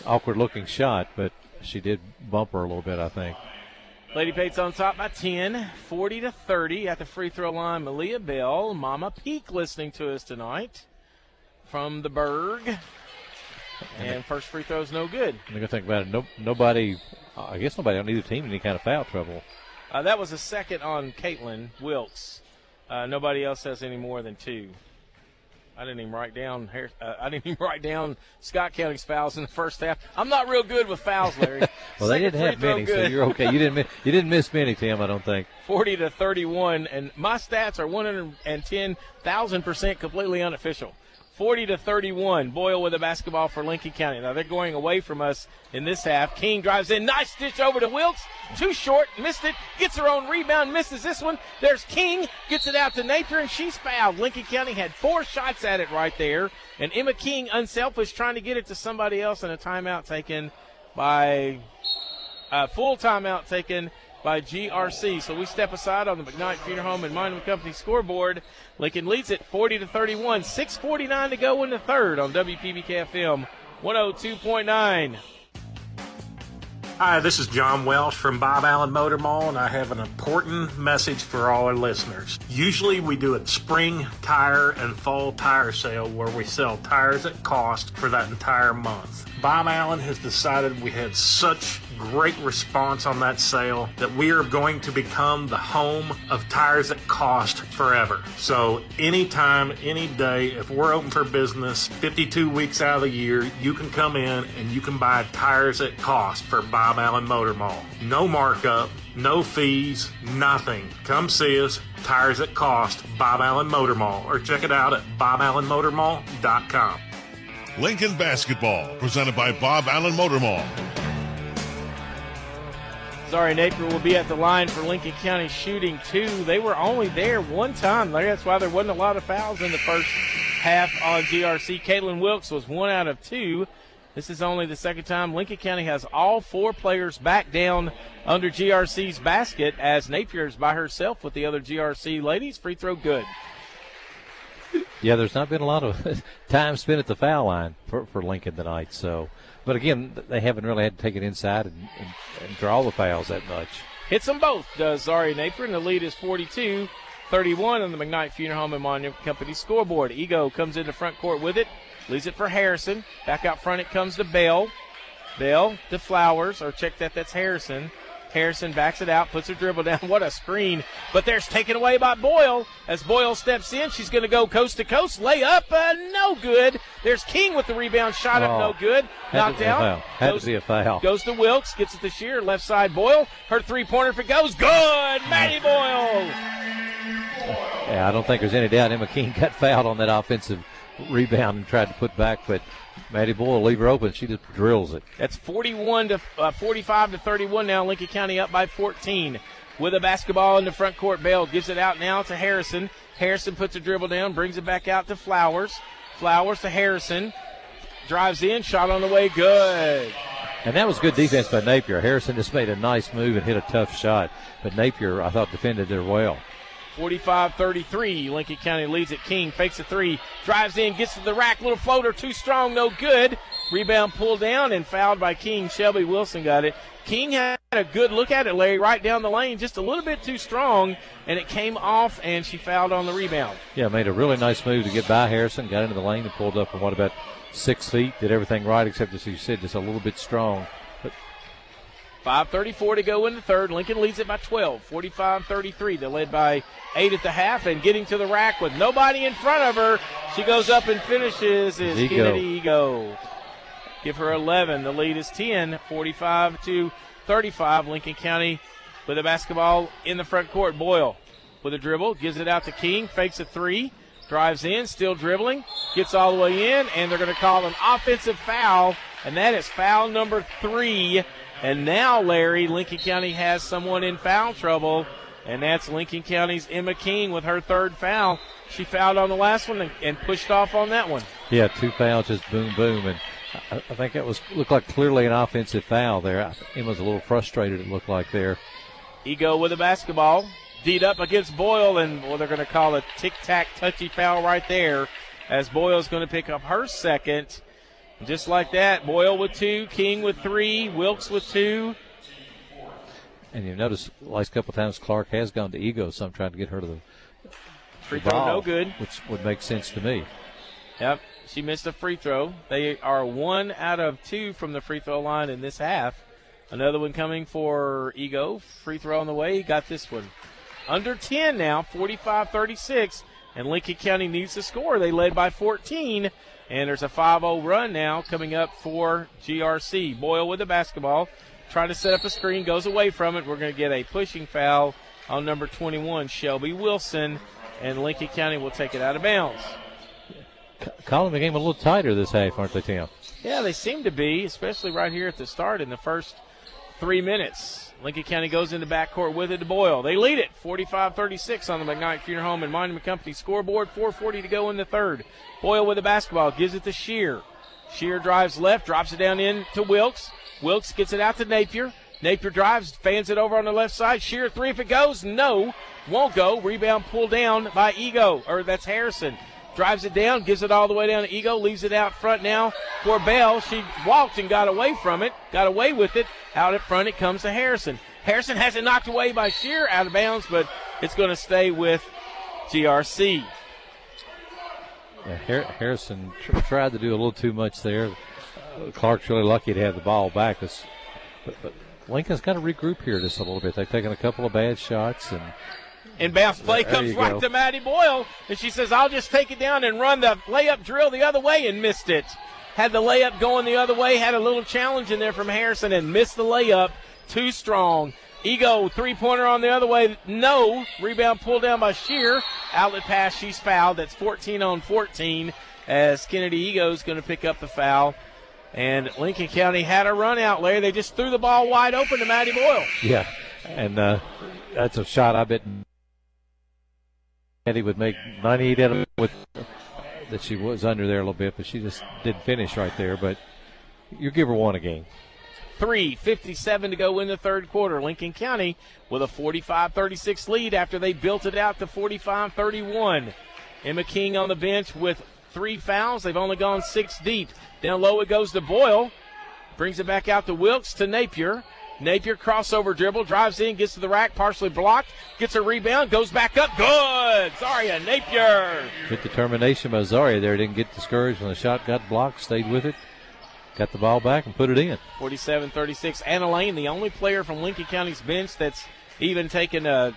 Awkward-looking shot, but she did bump her a little bit, I think. Lady Pates on top by 10, 40-30 at the free throw line. Malia Bell, Mama Peak listening to us tonight from the Berg. And first free throw is no good. I'm going to think about it. Nobody on either team in any kind of foul trouble. That was a second on Caitlin Wilkes. Nobody else has any more than two. I didn't even write down Scott County's fouls in the first half. I'm not real good with fouls, Larry. Well, they didn't have many, so you're okay. You didn't miss many, Tim, I don't think. 40-31, and my stats are 110,000% completely unofficial. 40-31. Boyle with a basketball for Lincoln County. Now they're going away from us in this half. King drives in. Nice stitch over to Wilkes. Too short. Missed it. Gets her own rebound. Misses this one. There's King. Gets it out to Napier, and she's fouled. Lincoln County had 4 shots at it right there. And Emma King, unselfish, trying to get it to somebody else, and a timeout taken by full timeout taken by GRC. So we step aside on the McKnight Funeral Home and Monument Company scoreboard. Lincoln leads it 40-31. 6:49 to go in the third on WPBK FM 102.9. Hi, this is John Welsh from Bob Allen Motor Mall, and I have an important message for all our listeners. Usually we do a spring tire and fall tire sale where we sell tires at cost for that entire month. Bob Allen has decided we had such great response on that sale that we are going to become the home of tires at cost forever. So anytime, any day, if we're open for business 52 weeks out of the year, you can come in and you can buy tires at cost for Bob Allen Motor Mall. No markup, no fees, nothing. Come see us, tires at cost, Bob Allen Motor Mall, or check it out at boballenmotormall.com. Lincoln Basketball, presented by Bob Allen Motor Mall. Sorry, Napier will be at the line for Lincoln County shooting two. They were only there one time. That's why there wasn't a lot of fouls in the first half on GRC. Caitlin Wilkes was 1 out of 2. This is only the second time Lincoln County has all 4 players back down under GRC's basket as Napier is by herself with the other GRC ladies. Free throw good. Yeah, there's not been a lot of time spent at the foul line for Lincoln tonight. So, but again, they haven't really had to take it inside and draw the fouls that much. Hits them both, does Zari Napier, and the lead is 42-31 on the McKnight Funeral Home and Monument Company scoreboard. Ego comes into front court with it, leaves it for Harrison. Back out front it comes to Bell. Bell to Flowers, or check that, that's Harrison. Harrison backs it out, puts her dribble down. What a screen. But there's taken away by Boyle. As Boyle steps in, she's going to go coast to coast. Layup, no good. There's King with the rebound. Shot up, no good. Knocked out. Had to be a foul. Goes to Wilkes, gets it to Shear. Left side, Boyle. Her three-pointer, if it goes, good. Maddie Boyle. Yeah, I don't think there's any doubt Emma King got fouled on that offensive rebound and tried to put back, but Maddie Boyle will leave her open. She just drills it. That's 45-31 now. Lincoln County up by 14. With a basketball in the front court, Bell gives it out now to Harrison. Harrison puts a dribble down, brings it back out to Flowers. Flowers to Harrison. Drives in, shot on the way, good. And that was good defense by Napier. Harrison just made a nice move and hit a tough shot. But Napier, I thought, defended there well. 45-33, Lincoln County leads it. King fakes a three, drives in, gets to the rack, little floater, too strong, no good. Rebound pulled down and fouled by King. Shelby Wilson got it. King had a good look at it, Larry, right down the lane, just a little bit too strong, and it came off, and she fouled on the rebound. Yeah, made a really nice move to get by Harrison, got into the lane and pulled up from, about 6 feet, did everything right except, as you said, just a little bit strong. 5:34 to go in the third. Lincoln leads it by 12, 45-33. They're led by 8 at the half, and getting to the rack with nobody in front of her. She goes up and finishes is Kennedy Ego. Give her 11. The lead is 10, 45-35. Lincoln County with the basketball in the front court. Boyle with a dribble, gives it out to King, fakes a three, drives in, still dribbling, gets all the way in, and they're going to call an offensive foul, and that is foul number 3. And now, Larry, Lincoln County has someone in foul trouble, and that's Lincoln County's Emma King with her third foul. She fouled on the last one and pushed off on that one. Yeah, 2 fouls, just boom, boom. And I think that looked like clearly an offensive foul there. Emma's a little frustrated, it looked like there. Ego with the basketball. D'd up against Boyle, and they're going to call a tic-tac touchy foul right there as Boyle's going to pick up her second. Just like that, Boyle with 2, King with 3, Wilkes with 2. And you notice the last couple of times Clark has gone to Ego, so I'm trying to get her to the free throw, no good. Which would make sense to me. Yep, she missed a free throw. They are 1 out of 2 from the free throw line in this half. Another one coming for Ego. Free throw on the way. He got this one. Under 10 now, 45-36, and Lincoln County needs to score. They led by 14. And there's a 5-0 run now coming up for GRC. Boyle with the basketball, trying to set up a screen, goes away from it. We're going to get a pushing foul on number 21, Shelby Wilson, and Lincoln County will take it out of bounds. Calling the game a little tighter this half, aren't they, Tim? Yeah, they seem to be, especially right here at the start in the first 3 minutes. Lincoln County goes into backcourt with it to Boyle. They lead it 45-36 on the McKnight Funeral Home and Monument Company scoreboard. 4:40 to go in the third. Boyle with the basketball, gives it to Shear. Shear drives left, drops it down in to Wilkes. Wilkes gets it out to Napier. Napier drives, fans it over on the left side. Shear three if it goes. No, won't go. Rebound pulled down by Ego, or that's Harrison. Drives it down, gives it all the way down to Ego, leaves it out front now for Bell. She walked and got away from it, got away with it. Out at front it comes to Harrison. Harrison has it knocked away by Shear, out of bounds, but it's going to stay with GRC. Yeah, Harrison tried to do a little too much there. Clark's really lucky to have the ball back. But Lincoln's got to regroup here just a little bit. They've taken a couple of bad shots. Inbounds play comes right to Maddie Boyle, and she says, I'll just take it down and run the layup drill the other way, and missed it. Had the layup going the other way, had a little challenge in there from Harrison and missed the layup. Too strong. Ego, three-pointer on the other way. No. Rebound pulled down by Shear. Outlet pass, she's fouled. That's 14 on 14 as Kennedy Ego's going to pick up the foul. And Lincoln County had a run out, Larry. They just threw the ball wide open to Maddie Boyle. Yeah, and that's a shot I bet Eddie would make 98 out of it with that she was under there a little bit, but she just didn't finish right there. But you give her one a game. 3:57 to go in the third quarter. Lincoln County with a 45-36 lead after they built it out to 45-31. Emma King on the bench with 3 fouls. They've only gone 6 deep. Down low it goes to Boyle. Brings it back out to Wilkes to Napier. Napier crossover dribble, drives in, gets to the rack, partially blocked, gets a rebound, goes back up. Good. Zaria Napier. Good determination by Zaria there. Didn't get discouraged when the shot got blocked, stayed with it, got the ball back, and put it in. 47-36. Anna Lane, the only player from Lincoln County's bench that's even taken the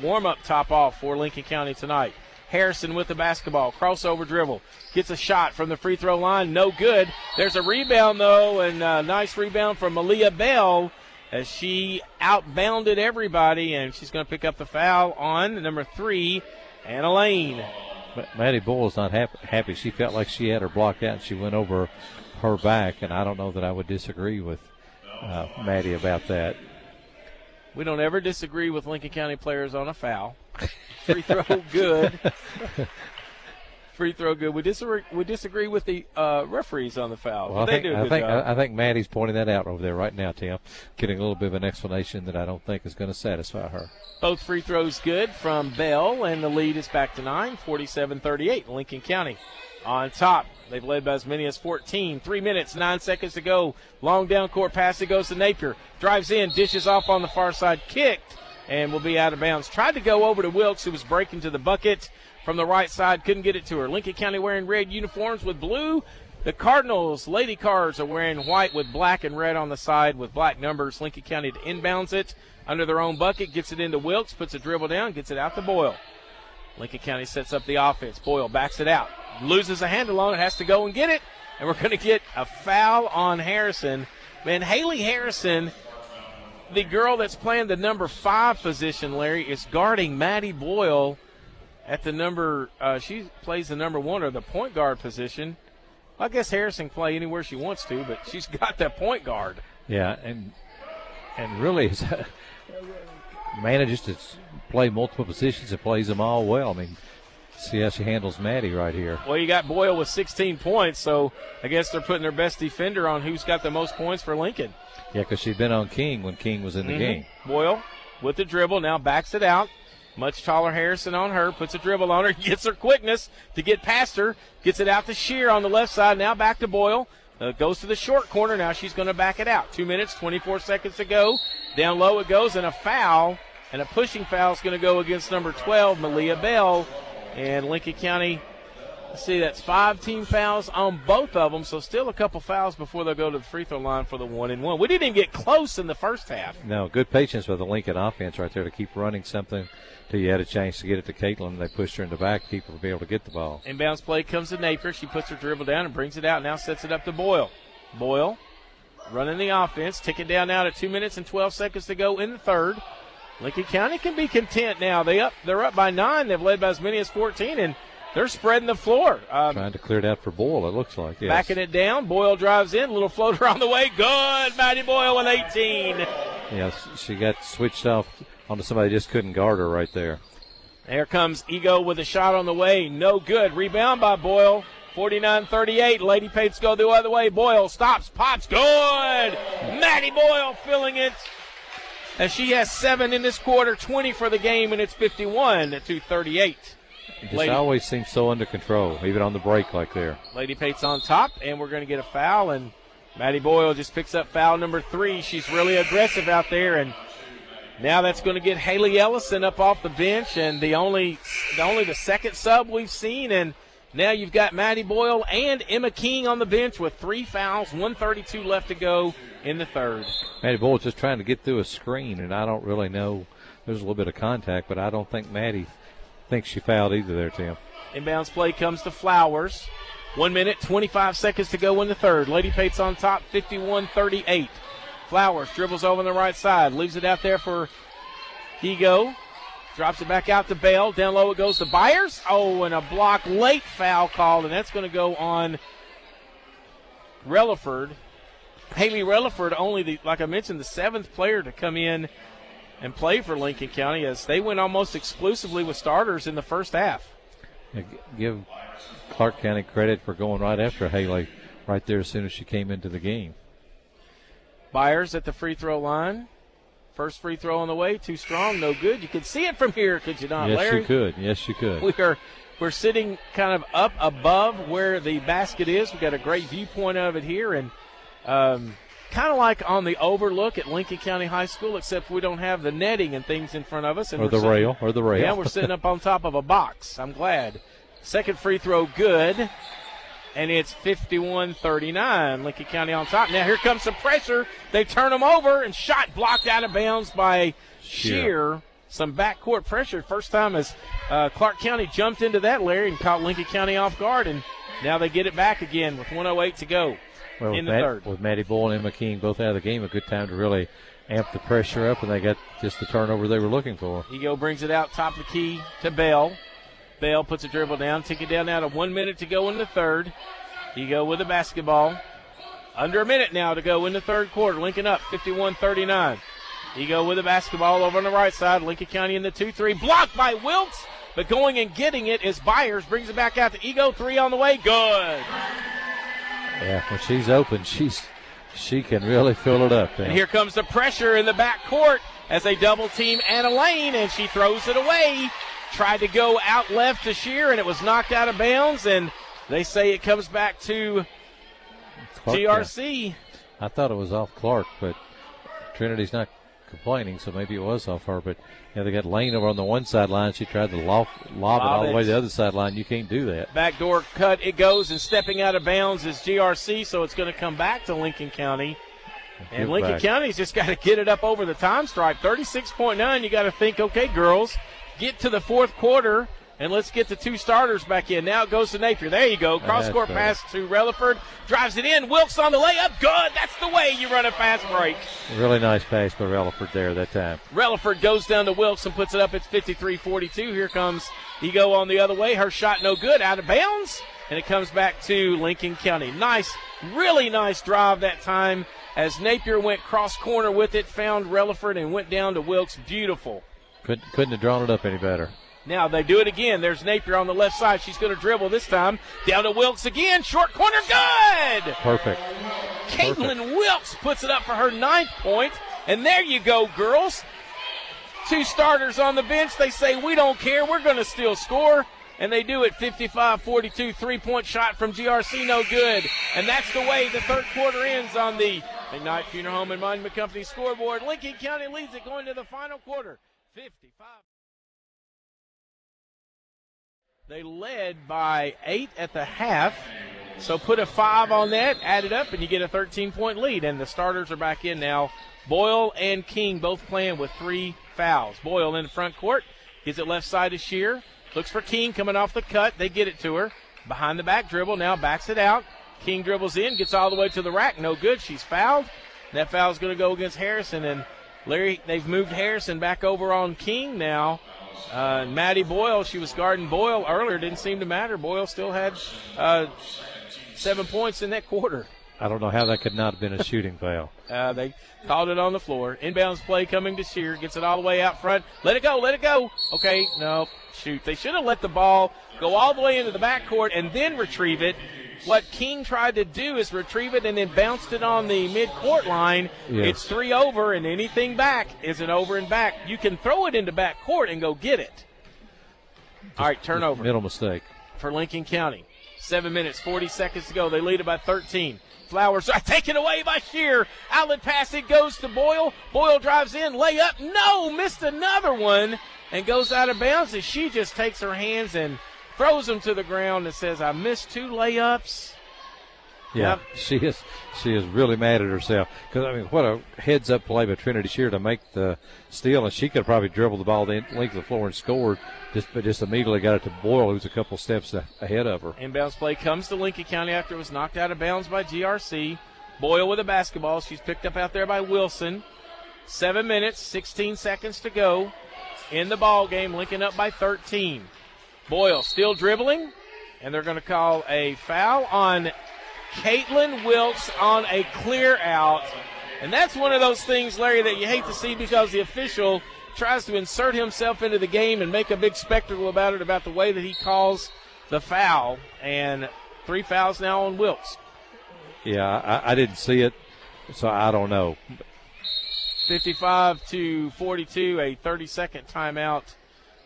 warm-up top off for Lincoln County tonight. Harrison with the basketball, crossover dribble, gets a shot from the free throw line, no good. There's a rebound, though, and a nice rebound from Malia Bell as she outbounded everybody, and she's going to pick up the foul on number 3, Anna Lane. But Maddie Boyle's not happy. She felt like she had her blocked out, and she went over her back, and I don't know that I would disagree with Maddie about that. We don't ever disagree with Lincoln County players on a foul. Free throw good. Free throw good. We disagree with the referees on the foul. Well, they do a good job. I think Maddie's pointing that out over there right now, Tim. Getting a little bit of an explanation that I don't think is going to satisfy her. Both free throws good from Bell, and the lead is back to 9, 47-38. Lincoln County on top. They've led by as many as 14. 3 minutes, 9 seconds to go. Long down court pass. It goes to Napier. Drives in, dishes off on the far side. Kicked, and will be out of bounds. Tried to go over to Wilkes, who was breaking to the bucket from the right side. Couldn't get it to her. Lincoln County wearing red uniforms with blue. The Cardinals, Lady Cards, are wearing white with black and red on the side with black numbers. Lincoln County to inbounds it under their own bucket. Gets it into Wilkes. Puts a dribble down. Gets it out to Boyle. Lincoln County sets up the offense. Boyle backs it out. Loses a handle on it. Has to go and get it. And we're going to get a foul on Harrison. Man, Haley Harrison, the girl that's playing the number 5 position, Larry, is guarding Maddie Boyle at the number, she plays the number 1 or the point guard position. I guess Harrison can play anywhere she wants to, but she's got that point guard. Yeah, and really manages to play multiple positions and plays them all well. I mean, see how she handles Maddie right here. Well, you got Boyle with 16 points, so I guess they're putting their best defender on who's got the most points for Lincoln. Yeah, because she'd been on King when King was in the game. Boyle with the dribble, now backs it out. Much taller Harrison on her, puts a dribble on her, gets her quickness to get past her, gets it out to Shear on the left side, now back to Boyle. Goes to the short corner, now she's going to back it out. 2 minutes, 24 seconds to go. Down low it goes, and a foul, and a pushing foul is going to go against number 12, Malia Bell. And Lincoln County, let's see, that's 5 team fouls on both of them, so still a couple fouls before they'll go to the free throw line for the 1-and-1. We didn't even get close in the first half. No, good patience with the Lincoln offense right there to keep running something till you had a chance to get it to Caitlin. They pushed her in the back, keep her to be able to get the ball. Inbounds play comes to Napier. She puts her dribble down and brings it out, now sets it up to Boyle. Boyle running the offense, ticking down now to 2 minutes and 12 seconds to go in the third. Lincoln County can be content now. They're up by 9. They've led by as many as 14, and they're spreading the floor. Trying to clear it out for Boyle, it looks like. Yes. Backing it down. Boyle drives in. Little floater on the way. Good. Maddie Boyle with 18. Yes, she got switched off onto somebody just couldn't guard her right there. There comes Ego with a shot on the way. No good. Rebound by Boyle. 49-38. Lady Pates go the other way. Boyle stops, pops. Good. Maddie Boyle filling it. As she has 7 in this quarter, 20 for the game, and it's 51-38. It just always seems so under control, even on the break like there. Lady Pates on top, and we're going to get a foul, and Maddie Boyle just picks up foul number 3. She's really aggressive out there, and now that's going to get Haley Ellison up off the bench, and the only the second sub we've seen, and now you've got Maddie Boyle and Emma King on the bench with 3 fouls, 1:32 left to go in the third. Maddie Boyle's just trying to get through a screen, and I don't really know. There's a little bit of contact, but I don't think Maddie thinks she fouled either there, Tim. Inbounds play comes to Flowers. 1 minute, 25 seconds to go in the third. Lady Pates on top, 51-38. Flowers dribbles over on the right side, leaves it out there for Higo. Drops it back out to Bell. Down low it goes to Byers. Oh, and a block late foul called, and that's going to go on Relaford. Haley Relaford, only, like I mentioned, the 7th player to come in and play for Lincoln County, as they went almost exclusively with starters in the first half. Give Clark County credit for going right after Haley right there as soon as she came into the game. Byers at the free throw line. First free throw on the way, too strong, no good. You could see it from here, could you not, yes, Larry? You could. Yes, you could. We're sitting kind of up above where the basket is. We've got a great viewpoint of it here, and kind of like on the overlook at Lincoln County High School, except we don't have the netting and things in front of us. And or the rail. Yeah, we're sitting up on top of a box. I'm glad. Second free throw good, and it's 51-39. Lincoln County on top. Now here comes some pressure. They turn them over, and shot blocked out of bounds by Shear. Some backcourt pressure. First time as Clark County jumped into that, Larry, and caught Lincoln County off guard, and now they get it back again with 1:08 to go in the third. With Maddie Boyle and Emma King both out of the game, a good time to really amp the pressure up, and they got just the turnover they were looking for. Ego brings it out top of the key to Bell. Bell puts a dribble down, take it down now to 1 minute to go in the third. Ego with the basketball. Under a minute now to go in the third quarter. Lincoln up 51-39. Ego with the basketball over on the right side. Lincoln County in the 2-3. Blocked by Wilkes, but going and getting it is Byers. Brings it back out to Ego. 3 on the way. Good. Yeah, when she's open, she can really fill it up. And here comes the pressure in the back court as they double team Anna Lane, and she throws it away. Tried to go out left to Shear, and it was knocked out of bounds, and they say it comes back to Clark, GRC. Yeah. I thought it was off Clark, but Trinity's not complaining, so maybe it was off her. But they got Lane over on the one sideline. She tried to lob it all the way to the other sideline. You can't do that. Backdoor cut it goes, and stepping out of bounds is GRC, so it's going to come back to Lincoln County. And Lincoln County's just got to get it up over the time stripe. 36.9, you got to think, okay, girls, get to the fourth quarter, and let's get the two starters back in. Now it goes to Napier. There you go. Cross-court pass to Relaford. Drives it in. Wilkes on the layup. Good. That's the way you run a fast break. Really nice pass by Relaford there that time. Relaford goes down to Wilkes and puts it up. It's 53-42. Here comes Ego on the other way. Her shot no good. Out of bounds. And it comes back to Lincoln County. Nice, really nice drive that time as Napier went cross-corner with it, found Relaford, and went down to Wilkes. Beautiful. Couldn't have drawn it up any better. Now they do it again. There's Napier on the left side. She's going to dribble this time. Down to Wilkes again. Short corner. Good. Perfect. Caitlin Wilkes puts it up for her 9th point. And there you go, girls. Two starters on the bench. They say, we don't care. We're going to still score. And they do it 55-42. 3-point shot from GRC. No good. And that's the way the third quarter ends on the McKnight Funeral Home and Monument Company scoreboard. Lincoln County leads it going to the final quarter. 55. They led by 8 at the half, so put a 5 on that, add it up, and you get a 13-point lead. And the starters are back in now. Boyle and King both playing with 3 fouls. Boyle in the front court, gives it left side to Shear. Looks for King coming off the cut. They get it to her. Behind the back dribble, now backs it out. King dribbles in, gets all the way to the rack. No good. She's fouled. That foul's going to go against Harrison. And Larry, they've moved Harrison back over on King now. Maddie Boyle, she was guarding Boyle earlier. Didn't seem to matter. Boyle still had 7 points in that quarter. I don't know how that could not have been a shooting foul. They called it on the floor. Inbounds play coming to Shear. Gets it all the way out front. Let it go, let it go. Okay, no, shoot. They should have let the ball go all the way into the backcourt and then retrieve it. What King tried to do is retrieve it and then bounced it on the mid-court line. Yes. It's 3 over, and anything back is an over and back. You can throw it into backcourt and go get it. All right, turnover. Middle mistake. For Lincoln County. 7 minutes, 40 seconds to go. They lead it by 13. Flowers are taken away by Shear. Outlet pass, it goes to Boyle. Boyle drives in, layup. No, missed another one and goes out of bounds as she just takes her hands and throws them to the ground and says, I missed 2 layups. Yeah, yep. She is really mad at herself. Because, I mean, what a heads-up play by Trinity Shear to make the steal, and she could have probably dribbled the ball the length of the floor and scored, but just immediately got it to Boyle, who's a couple steps ahead of her. Inbounds play comes to Lincoln County after it was knocked out of bounds by GRC. Boyle with a basketball. She's picked up out there by Wilson. 7 minutes, 16 seconds to go in the ball game. Lincoln up by 13. Boyle still dribbling, and they're going to call a foul on Caitlin Wilkes on a clear out. And that's one of those things, Larry, that you hate to see because the official tries to insert himself into the game and make a big spectacle about it, about the way that he calls the foul. And 3 fouls now on Wilkes. Yeah, I didn't see it, so I don't know. 55-42, a 30-second timeout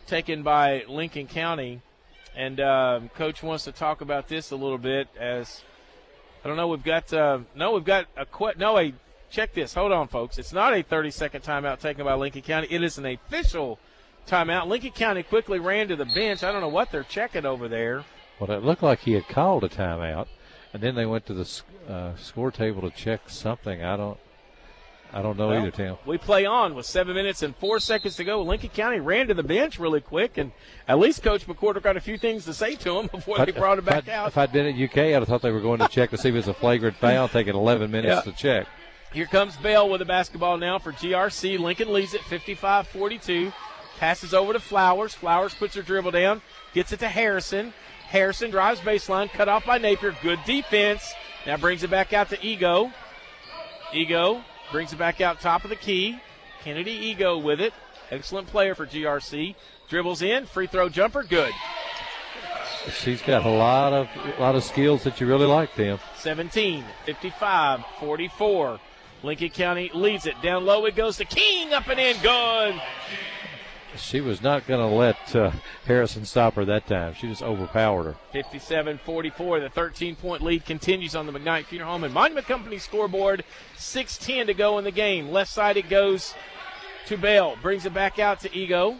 taken by Lincoln County. And Coach wants to talk about this a little bit as – I don't know. We've got a check this. Hold on, folks. It's not a 30-second timeout taken by Lincoln County. It is an official timeout. Lincoln County quickly ran to the bench. I don't know what they're checking over there. Well, it looked like he had called a timeout, and then they went to the score table to check something. I don't know either, Tim. We play on with 7 minutes and 4 seconds to go. Lincoln County ran to the bench really quick, and at least Coach McWhorter got a few things to say to him before they brought it back out. If I'd been at UK, I'd have thought they were going to check to see if it's a flagrant foul, taking 11 minutes to check. Here comes Bell with the basketball now for GRC. Lincoln leads it 55-42. Passes over to Flowers. Flowers puts her dribble down, gets it to Harrison. Harrison drives baseline, cut off by Napier. Good defense. Now brings it back out to Ego. Ego brings it back out top of the key. Kennedy Ego with it. Excellent player for GRC. Dribbles in, free throw jumper, good. She's got a lot of skills that you really like, Tim. 17, 55, 44. Lincoln County leads it. Down low it goes to King, up and in, good. She was not going to let Harrison stop her that time. She just overpowered her. 57-44. The 13-point lead continues on the McKnight Funeral Home and Monument Company scoreboard. 6:10 to go in the game. Left side it goes to Bell. Brings it back out to Ego.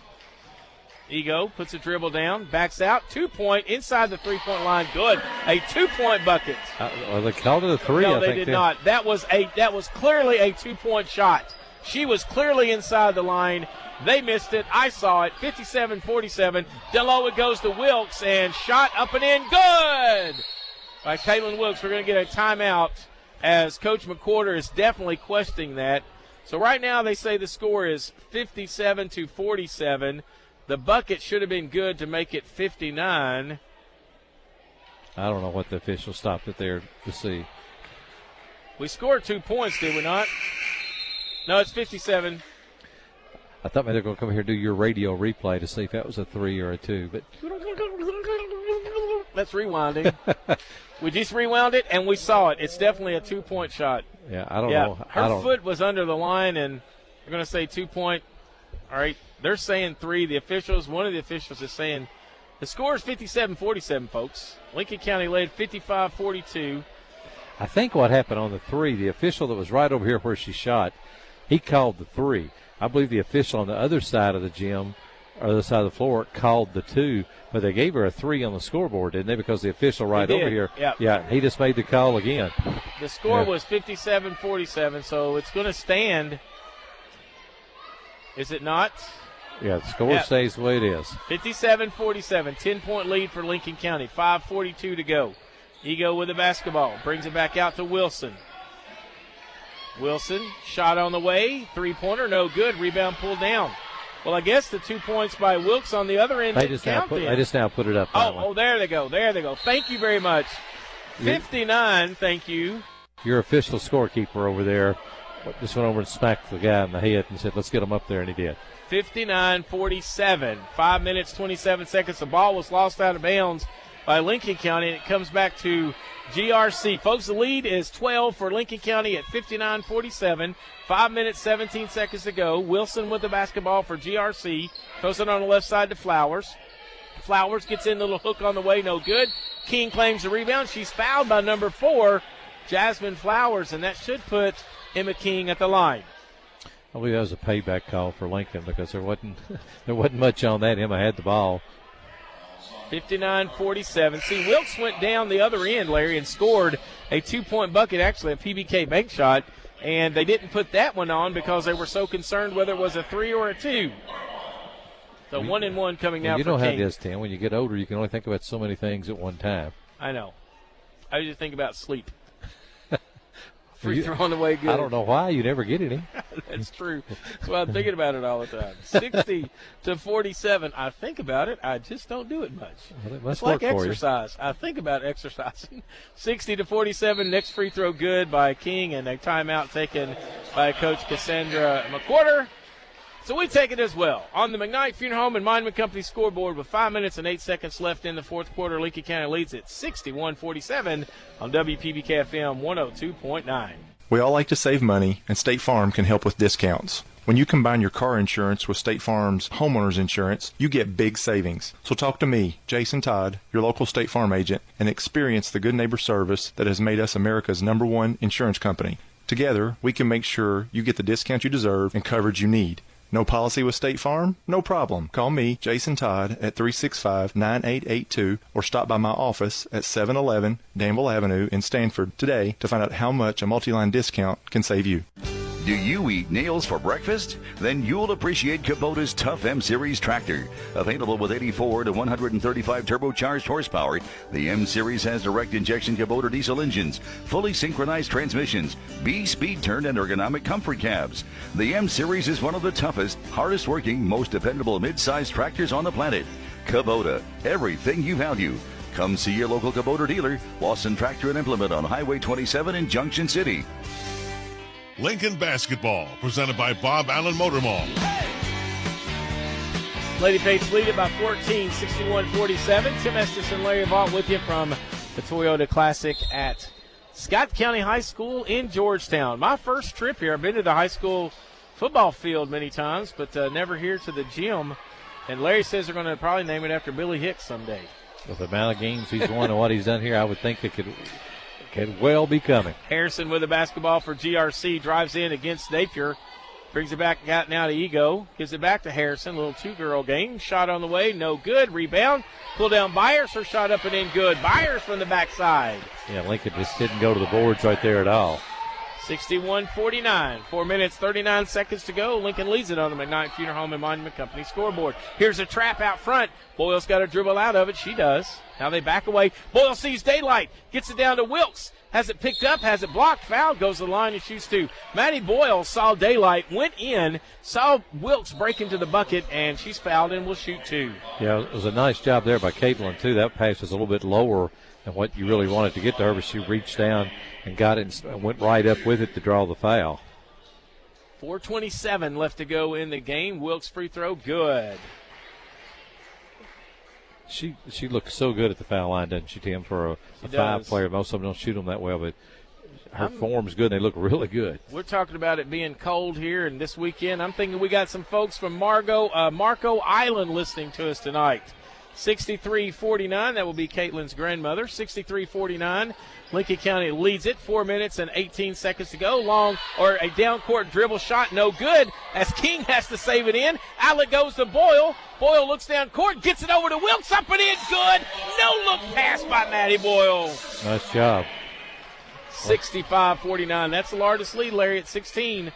Ego puts a dribble down, backs out, 2-point inside the 3-point line. Good, a 2-point bucket. They called it a 3. No, I they think did not. That was clearly a 2-point shot. She was clearly inside the line. They missed it. I saw it. 57-47. Down low it goes to Wilkes, and shot up and in. Good by Caitlin Wilkes. We're going to get a timeout as Coach McWhorter is definitely questioning that. So right now they say the score is 57-47. The bucket should have been good to make it 59. I don't know what the official stopped it there to see. We scored 2 points, did we not? No, it's 57. I thought maybe they were going to come here and do your radio replay to see if that was a 3 or a 2. But that's rewinding. We just rewound it, and we saw it. It's definitely a 2-point shot. Yeah, I don't know. Her foot was under the line, and we're going to say 2-point. All right, they're saying 3. One of the officials is saying the score is 57-47, folks. Lincoln County led 55-42. I think what happened on the 3, the official that was right over here where she shot, he called the 3. I believe the official on the other side of the gym, or the other side of the floor, called the 2, but they gave her a 3 on the scoreboard, didn't they? Because the official right over here, he just made the call again. The score was 57-47, so it's going to stand. Is it not? Yeah, the score stays the way it is. 57-47, 10-point lead for Lincoln County, 5:42 to go. Ego with the basketball, brings it back out to Wilson. Wilson, shot on the way, 3-pointer, no good, rebound pulled down. Well, I guess the 2 points by Wilkes on the other end they just now put it up. Oh, there they go. Thank you very much. 59, thank you. Your official scorekeeper over there just went over and smacked the guy in the head and said, let's get him up there, and he did. 59-47, 5 minutes, 27 seconds. The ball was lost out of bounds by Lincoln County, and it comes back to GRC. Folks, the lead is 12 for Lincoln County at 59-47. 5 minutes, 17 seconds to go. Wilson with the basketball for GRC. Throws it on the left side to Flowers. Flowers gets in, little hook on the way, no good. King claims the rebound. She's fouled by number 4, Jasmine Flowers, and that should put Emma King at the line. I believe that was a payback call for Lincoln because there wasn't much on that. Emma had the ball. 59-47. See, Wilkes went down the other end, Larry, and scored a 2-point bucket, actually a PBK bank shot, and they didn't put that one on because they were so concerned whether it was a 3 or a 2. So 1-1 coming now for King. You know how it is, Tim. When you get older, you can only think about so many things at one time. I know. I just think about sleep. Free throw on the way good. I don't know why. You never get any. That's true. That's why I'm thinking about it all the time. 60-47. I think about it. I just don't do it much. Well, it's like exercise. I think about exercising. 60-47. Next free throw good by King, and a timeout taken by Coach Cassandra McWhorter. So we take it as well. On the McKnight Funeral Home and Monument Company scoreboard with 5 minutes and 8 seconds left in the fourth quarter, Lincoln County leads at 61-47 on WPBK FM 102.9. We all like to save money, and State Farm can help with discounts. When you combine your car insurance with State Farm's homeowner's insurance, you get big savings. So talk to me, Jason Todd, your local State Farm agent, and experience the good neighbor service that has made us America's #1 insurance company. Together, we can make sure you get the discount you deserve and coverage you need. No policy with State Farm? No problem. Call me, Jason Todd, at 365-9882 or stop by my office at 711 Danville Avenue in Stanford today to find out how much a multi-line discount can save you. Do you eat nails for breakfast? Then you'll appreciate Kubota's Tough M-Series tractor. Available with 84 to 135 turbocharged horsepower, the M-Series has direct injection Kubota diesel engines, fully synchronized transmissions, B-speed turn, and ergonomic comfort cabs. The M-Series is one of the toughest, hardest working, most dependable mid-sized tractors on the planet. Kubota, everything you value. Come see your local Kubota dealer, Lawson Tractor and Implement on Highway 27 in Junction City. Lincoln Basketball, presented by Bob Allen Motor Mall. Lady Pates lead it by 14, 61-47. Tim Estes and Larry Vaught with you from the Toyota Classic at Scott County High School in Georgetown. My first trip here. I've been to the high school football field many times, but never here to the gym. And Larry says they're going to probably name it after Billy Hicks someday. With the amount of games he's won and what he's done here, I would think it could well be coming. Harrison with the basketball for GRC, drives in against Napier, brings it back out now to Ego, gives it back to Harrison. A little two-girl game, shot on the way, no good. Rebound, pull down Byers, her shot up and in, good. Byers from the backside. Yeah, Lincoln just didn't go to the boards right there at all. 61-49, 4 minutes, 39 seconds to go. Lincoln leads it on the McKnight Funeral Home and Monument Company scoreboard. Here's a trap out front. Boyle's got to dribble out of it. She does. Now they back away. Boyle sees daylight, gets it down to Wilkes. Has it picked up, has it blocked, foul, goes to the line and shoots two. Maddie Boyle saw daylight, went in, saw Wilkes break into the bucket, and she's fouled and will shoot two. Yeah, it was a nice job there by Caitlin, too. That pass was a little bit lower than what you really wanted to get to her, but she reached down and got it and went right up with it to draw the foul. 4:27 left to go in the game. Wilkes free throw, good. She looks so good at the foul line, doesn't she, Tim, for a five player. Most of them don't shoot them that well, but her form's good. They look really good. We're talking about it being cold here, and this weekend I'm thinking we got some folks from Marco Island listening to us tonight. 63-49, that will be Caitlin's grandmother. 63-49, Lincoln County leads it. 4 minutes and 18 seconds to go. A down court dribble shot, no good, as King has to save it in. Outlet goes to Boyle. Boyle looks down court, gets it over to Wilkes, up and in, good. No look pass by Maddie Boyle. Nice job. 65-49, that's the largest lead, Larry, at 16.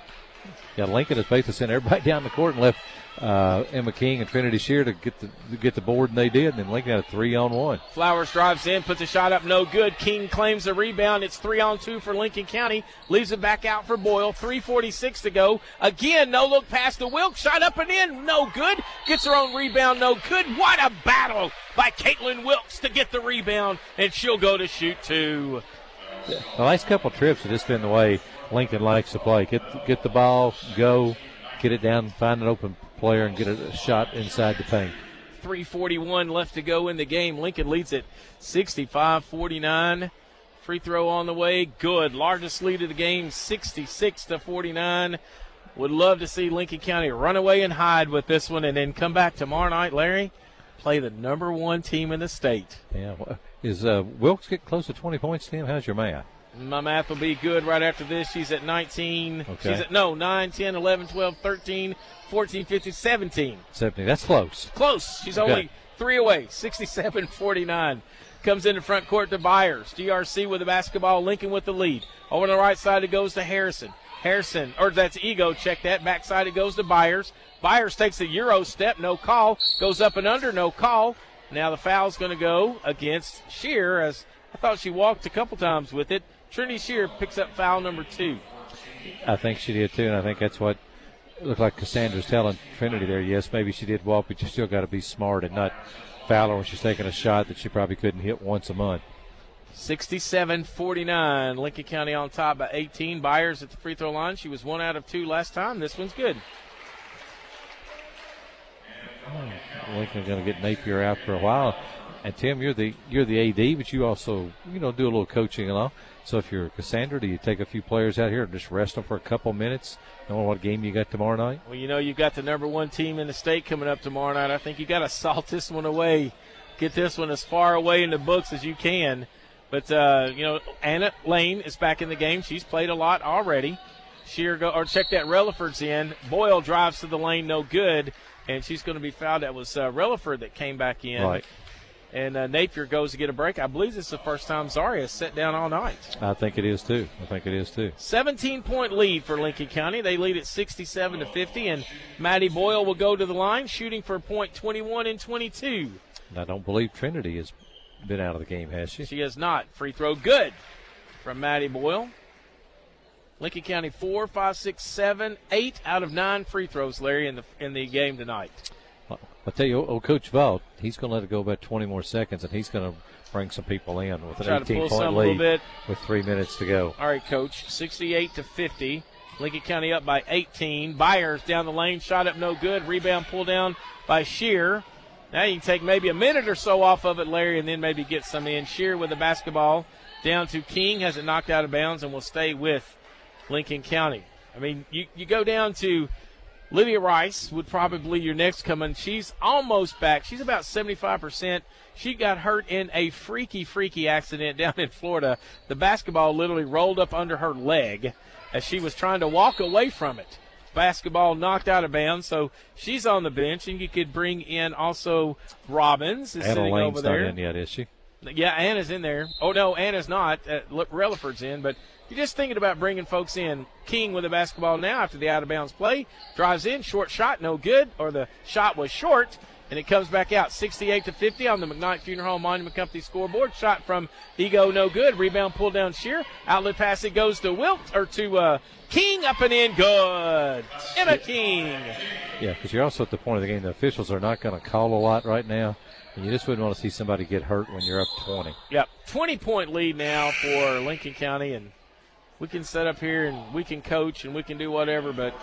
Yeah, Lincoln has basically sent everybody down the court and left Emma King and Trinity Shear to get the board, and they did. And then Lincoln had a 3-on-1. Flowers drives in, puts a shot up, no good. King claims the rebound. It's 3-on-2 for Lincoln County. Leaves it back out for Boyle. 3:46 to go. Again, no look pass to Wilkes. Shot up and in, no good. Gets her own rebound, no good. What a battle by Caitlin Wilkes to get the rebound, and she'll go to shoot two. The last couple of trips have just been the way Lincoln likes to play. Get the ball, go, get it down, find an open player, and get a shot inside the paint. 3:41 left to go in the game. Lincoln leads it 65-49. Free throw on the way, good. Largest lead of the game, 66-49. Would love to see Lincoln County run away and hide with this one, and then come back tomorrow night, Larry, play the number one team in the state. Yeah, is Wilkes getting close to 20 points, Tim? How's your math? My math will be good right after this. She's at 19. Okay. She's at 9, 10, 11, 12, 13, 14, 15, 17. 17. That's close. Close. She's only 3 away. 67-49. Comes into front court to Byers. GRC with the basketball. Lincoln with the lead. Over on the right side, it goes to Harrison. That's Ego. Check that. Backside, it goes to Byers. Byers takes a Euro step. No call. Goes up and under. No call. Now the foul's going to go against Shear, as I thought she walked a couple times with it. Trinity Shear picks up foul number 2. I think she did too, and I think that's what it looked like Cassandra's telling Trinity there. Yes, maybe she did walk, but you still got to be smart and not foul her when she's taking a shot that she probably couldn't hit once a month. 67-49. Lincoln County on top by 18. Byers at the free throw line. She was 1 out of 2 last time. This one's good. Lincoln's going to get Napier out for a while. And Tim, you're the AD, but you also do a little coaching and all. So if you're Cassandra, do you take a few players out here and just rest them for a couple minutes, knowing what game you got tomorrow night? Well, you've got the number one team in the state coming up tomorrow night. I think you got to salt this one away, get this one as far away in the books as you can. But, Anna Lane is back in the game. She's played a lot already. Check that, Relaford's in. Boyle drives to the lane, no good, and she's going to be fouled. That was Relaford that came back in. Right. And Napier goes to get a break. I believe this is the first time Zaria has sat down all night. I think it is, too. 17-point lead for Lincoln County. They lead at 67-50, and Maddie Boyle will go to the line, shooting for point 21 and 22. And I don't believe Trinity has been out of the game, has she? She has not. Free throw good from Maddie Boyle. Lincoln County 4, 5, 6, 7, 8 out of 9 free throws, Larry, in the game tonight. I'll tell you, Coach Vaught, he's going to let it go about 20 more seconds, and he's going to bring some people in with an 18-point lead with 3 minutes to go. All right, Coach, 68-50. Lincoln County up by 18. Byers down the lane, shot up no good. Rebound pulled down by Shear. Now you can take maybe a minute or so off of it, Larry, and then maybe get some in. Shear with the basketball down to King, has it knocked out of bounds, and will stay with Lincoln County. I mean, you go down to Lydia Rice would probably your next coming. She's almost back. She's about 75%. She got hurt in a freaky accident down in Florida. The basketball literally rolled up under her leg as she was trying to walk away from it. Basketball knocked out of bounds, so she's on the bench, and you could bring in also Robbins is sitting over there. Not in yet, is she? Yeah, Anna's in there. Oh, no, Anna's not. Relaford's in, but you're just thinking about bringing folks in. King with the basketball now after the out-of-bounds play. Drives in, short shot, no good, or the shot was short, and it comes back out. 68-50 on the McKnight Funeral Home Monument Company scoreboard. Shot from Ego, no good. Rebound pulled down Shear. Outlet pass, it goes to King, up and in, good. Emma King. Yeah, because you're also at the point of the game the officials are not going to call a lot right now, and you just wouldn't want to see somebody get hurt when you're up 20. Yep, 20-point lead now for Lincoln County, and we can set up here and we can coach and we can do whatever, but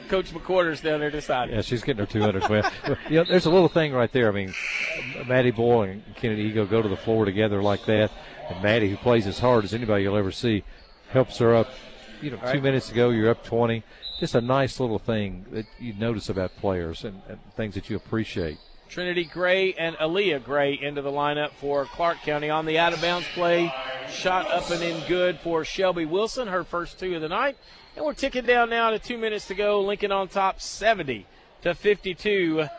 Coach McQuarter's down there deciding. Yeah, she's getting her 200. Well, there's a little thing right there. I mean, Maddie Boyle and Kennedy Ego go to the floor together like that, and Maddie, who plays as hard as anybody you'll ever see, helps her up. 2 minutes ago, you're up 20. Just a nice little thing that you notice about players and things that you appreciate. Trinity Gray and Aaliyah Gray into the lineup for Clark County on the out-of-bounds play. Shot up and in good for Shelby Wilson, her first 2 of the night. And we're ticking down now to 2 minutes to go. Lincoln on top 70-52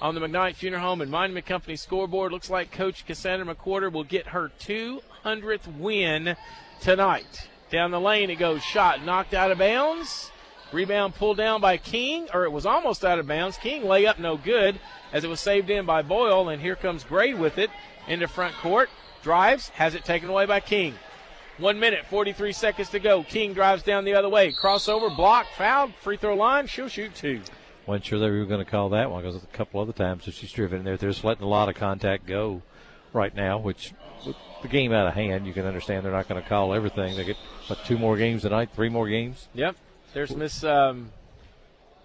on the McKnight Funeral Home and Monument Company scoreboard. Looks like Coach Cassandra McQuarter will get her 200th win tonight. Down the lane it goes, shot knocked out of bounds. Rebound pulled down by King, or it was almost out of bounds. King layup no good as it was saved in by Boyle, and here comes Gray with it into front court. Drives, has it taken away by King. 1 minute, 43 seconds to go. King drives down the other way. Crossover, block, foul, free throw line. She'll shoot 2. Wasn't sure they were going to call that one because a couple other times that she's driven in there, they're just letting a lot of contact go right now, which with the game out of hand, you can understand they're not going to call everything. They get, 2 more games tonight, 3 more games? Yep. There's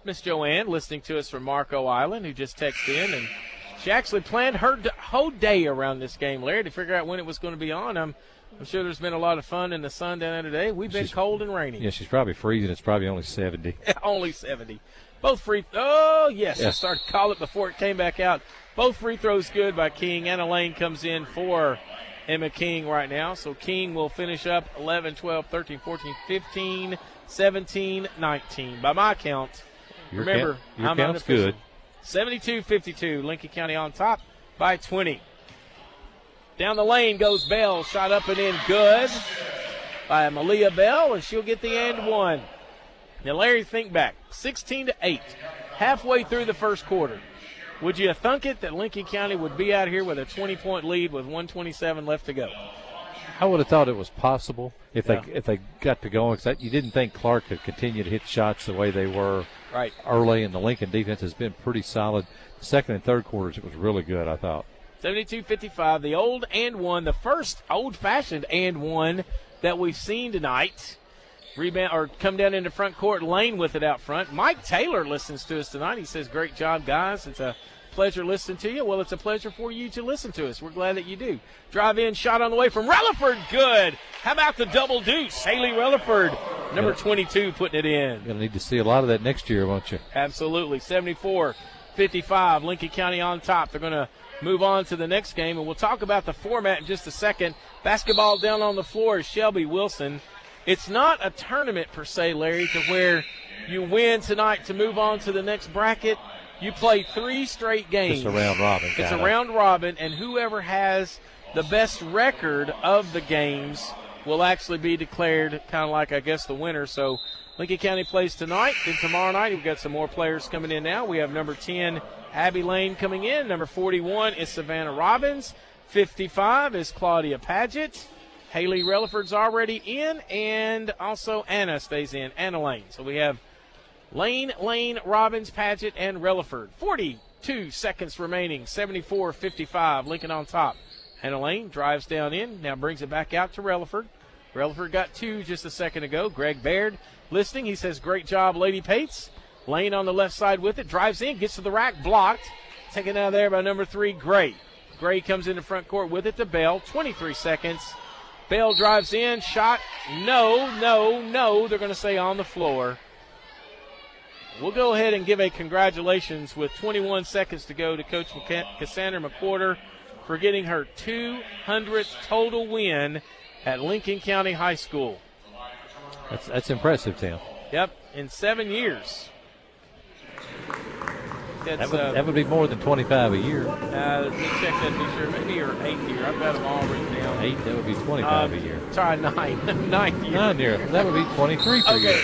Miss Joanne listening to us from Marco Island, who just texted in, and she actually planned her whole day around this game, Larry, to figure out when it was going to be on. I'm sure there's been a lot of fun in the sun down there today. We've been cold and rainy. Yeah, she's probably freezing. It's probably only 70. Only 70. Both free. Oh, yes. I started to call it before it came back out. Both free throws good by King. Anna Lane comes in for Emma King right now. So King will finish up 11, 12, 13, 14, 15, 17, 19. By my count, your remember, your count's good. 72-52. Lincoln County on top by 20. Down the lane goes Bell. Shot up and in good by Malia Bell, and she'll get the and one. Now, Larry, think back. 16-8. Halfway through the first quarter. Would you have thunk it that Lincoln County would be out here with a 20-point lead with 1:27 left to go? I would have thought it was possible if they got to going. You didn't think Clark could continue to hit shots the way they were early, and the Lincoln defense has been pretty solid. The second and third quarters, it was really good, I thought. 72-55, the old and one, the first old-fashioned and one that we've seen tonight. Rebound or come down into front court, Lane with it out front. Mike Taylor listens to us tonight. He says, great job, guys. It's a pleasure listening to you. Well, it's a pleasure for you to listen to us. We're glad that you do. Drive in, shot on the way from Relaford. Good. How about the double deuce? Haley Relaford, number 22, putting it in. You're going to need to see a lot of that next year, won't you? Absolutely. 74-55, 55. Lincoln County on top. They're going to move on to the next game, and we'll talk about the format in just a second. Basketball down on the floor is Shelby Wilson. It's not a tournament per se, Larry, to where you win tonight to move on to the next bracket. You play 3 straight games. It's a round robin. It's a round robin, and whoever has the best record of the games will actually be declared kind of like, I guess, the winner. So Lincoln County plays tonight. Then tomorrow night, we've got some more players coming in now. We have number 10, Abby Lane, coming in. Number 41 is Savannah Robbins. 55 is Claudia Paget. Haley Relaford's already in, and also Anna stays in, Anna Lane. So we have Lane, Robbins, Paget, and Relaford. 42 seconds remaining, 74-55, Lincoln on top. Anna Lane drives down in, now brings it back out to Relaford. Relaford got 2 just a second ago. Greg Baird listening. He says, great job, Lady Pates. Lane on the left side with it, drives in, gets to the rack, blocked. Taken out of there by number 3, Gray. Gray comes into front court with it to Bell, 23 seconds. Bell drives in, shot, no. They're going to say on the floor. We'll go ahead and give a congratulations with 21 seconds to go to Coach Cassandra McWhorter for getting her 200th total win at Lincoln County High School. That's impressive, Tim. Yep, in 7 years. That would be more than 25 a year. Let me check that to be sure. Maybe her 8th year. I've got them all written down. 8, that would be 25 a year. Sorry, 9th year. 9 year. That would be 23 for you. Okay,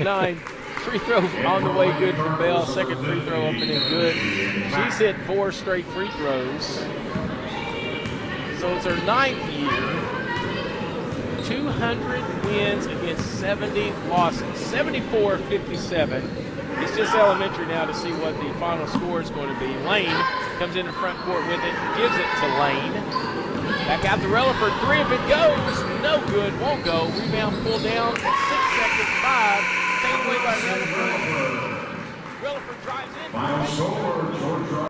9. Free throw on the way good from Bell. Second free throw up and in good. She's hit 4 straight free throws. So it's her 9th year. 200 wins against 70 losses. 74-57. It's just elementary now to see what the final score is going to be. Lane comes into front court with it, gives it to Lane. Back out to Relaford. 3 if it goes. No good, won't go. Rebound pulled down. 6 seconds, 5. Taken away by Relaford. Relaford drives in. Final score, George.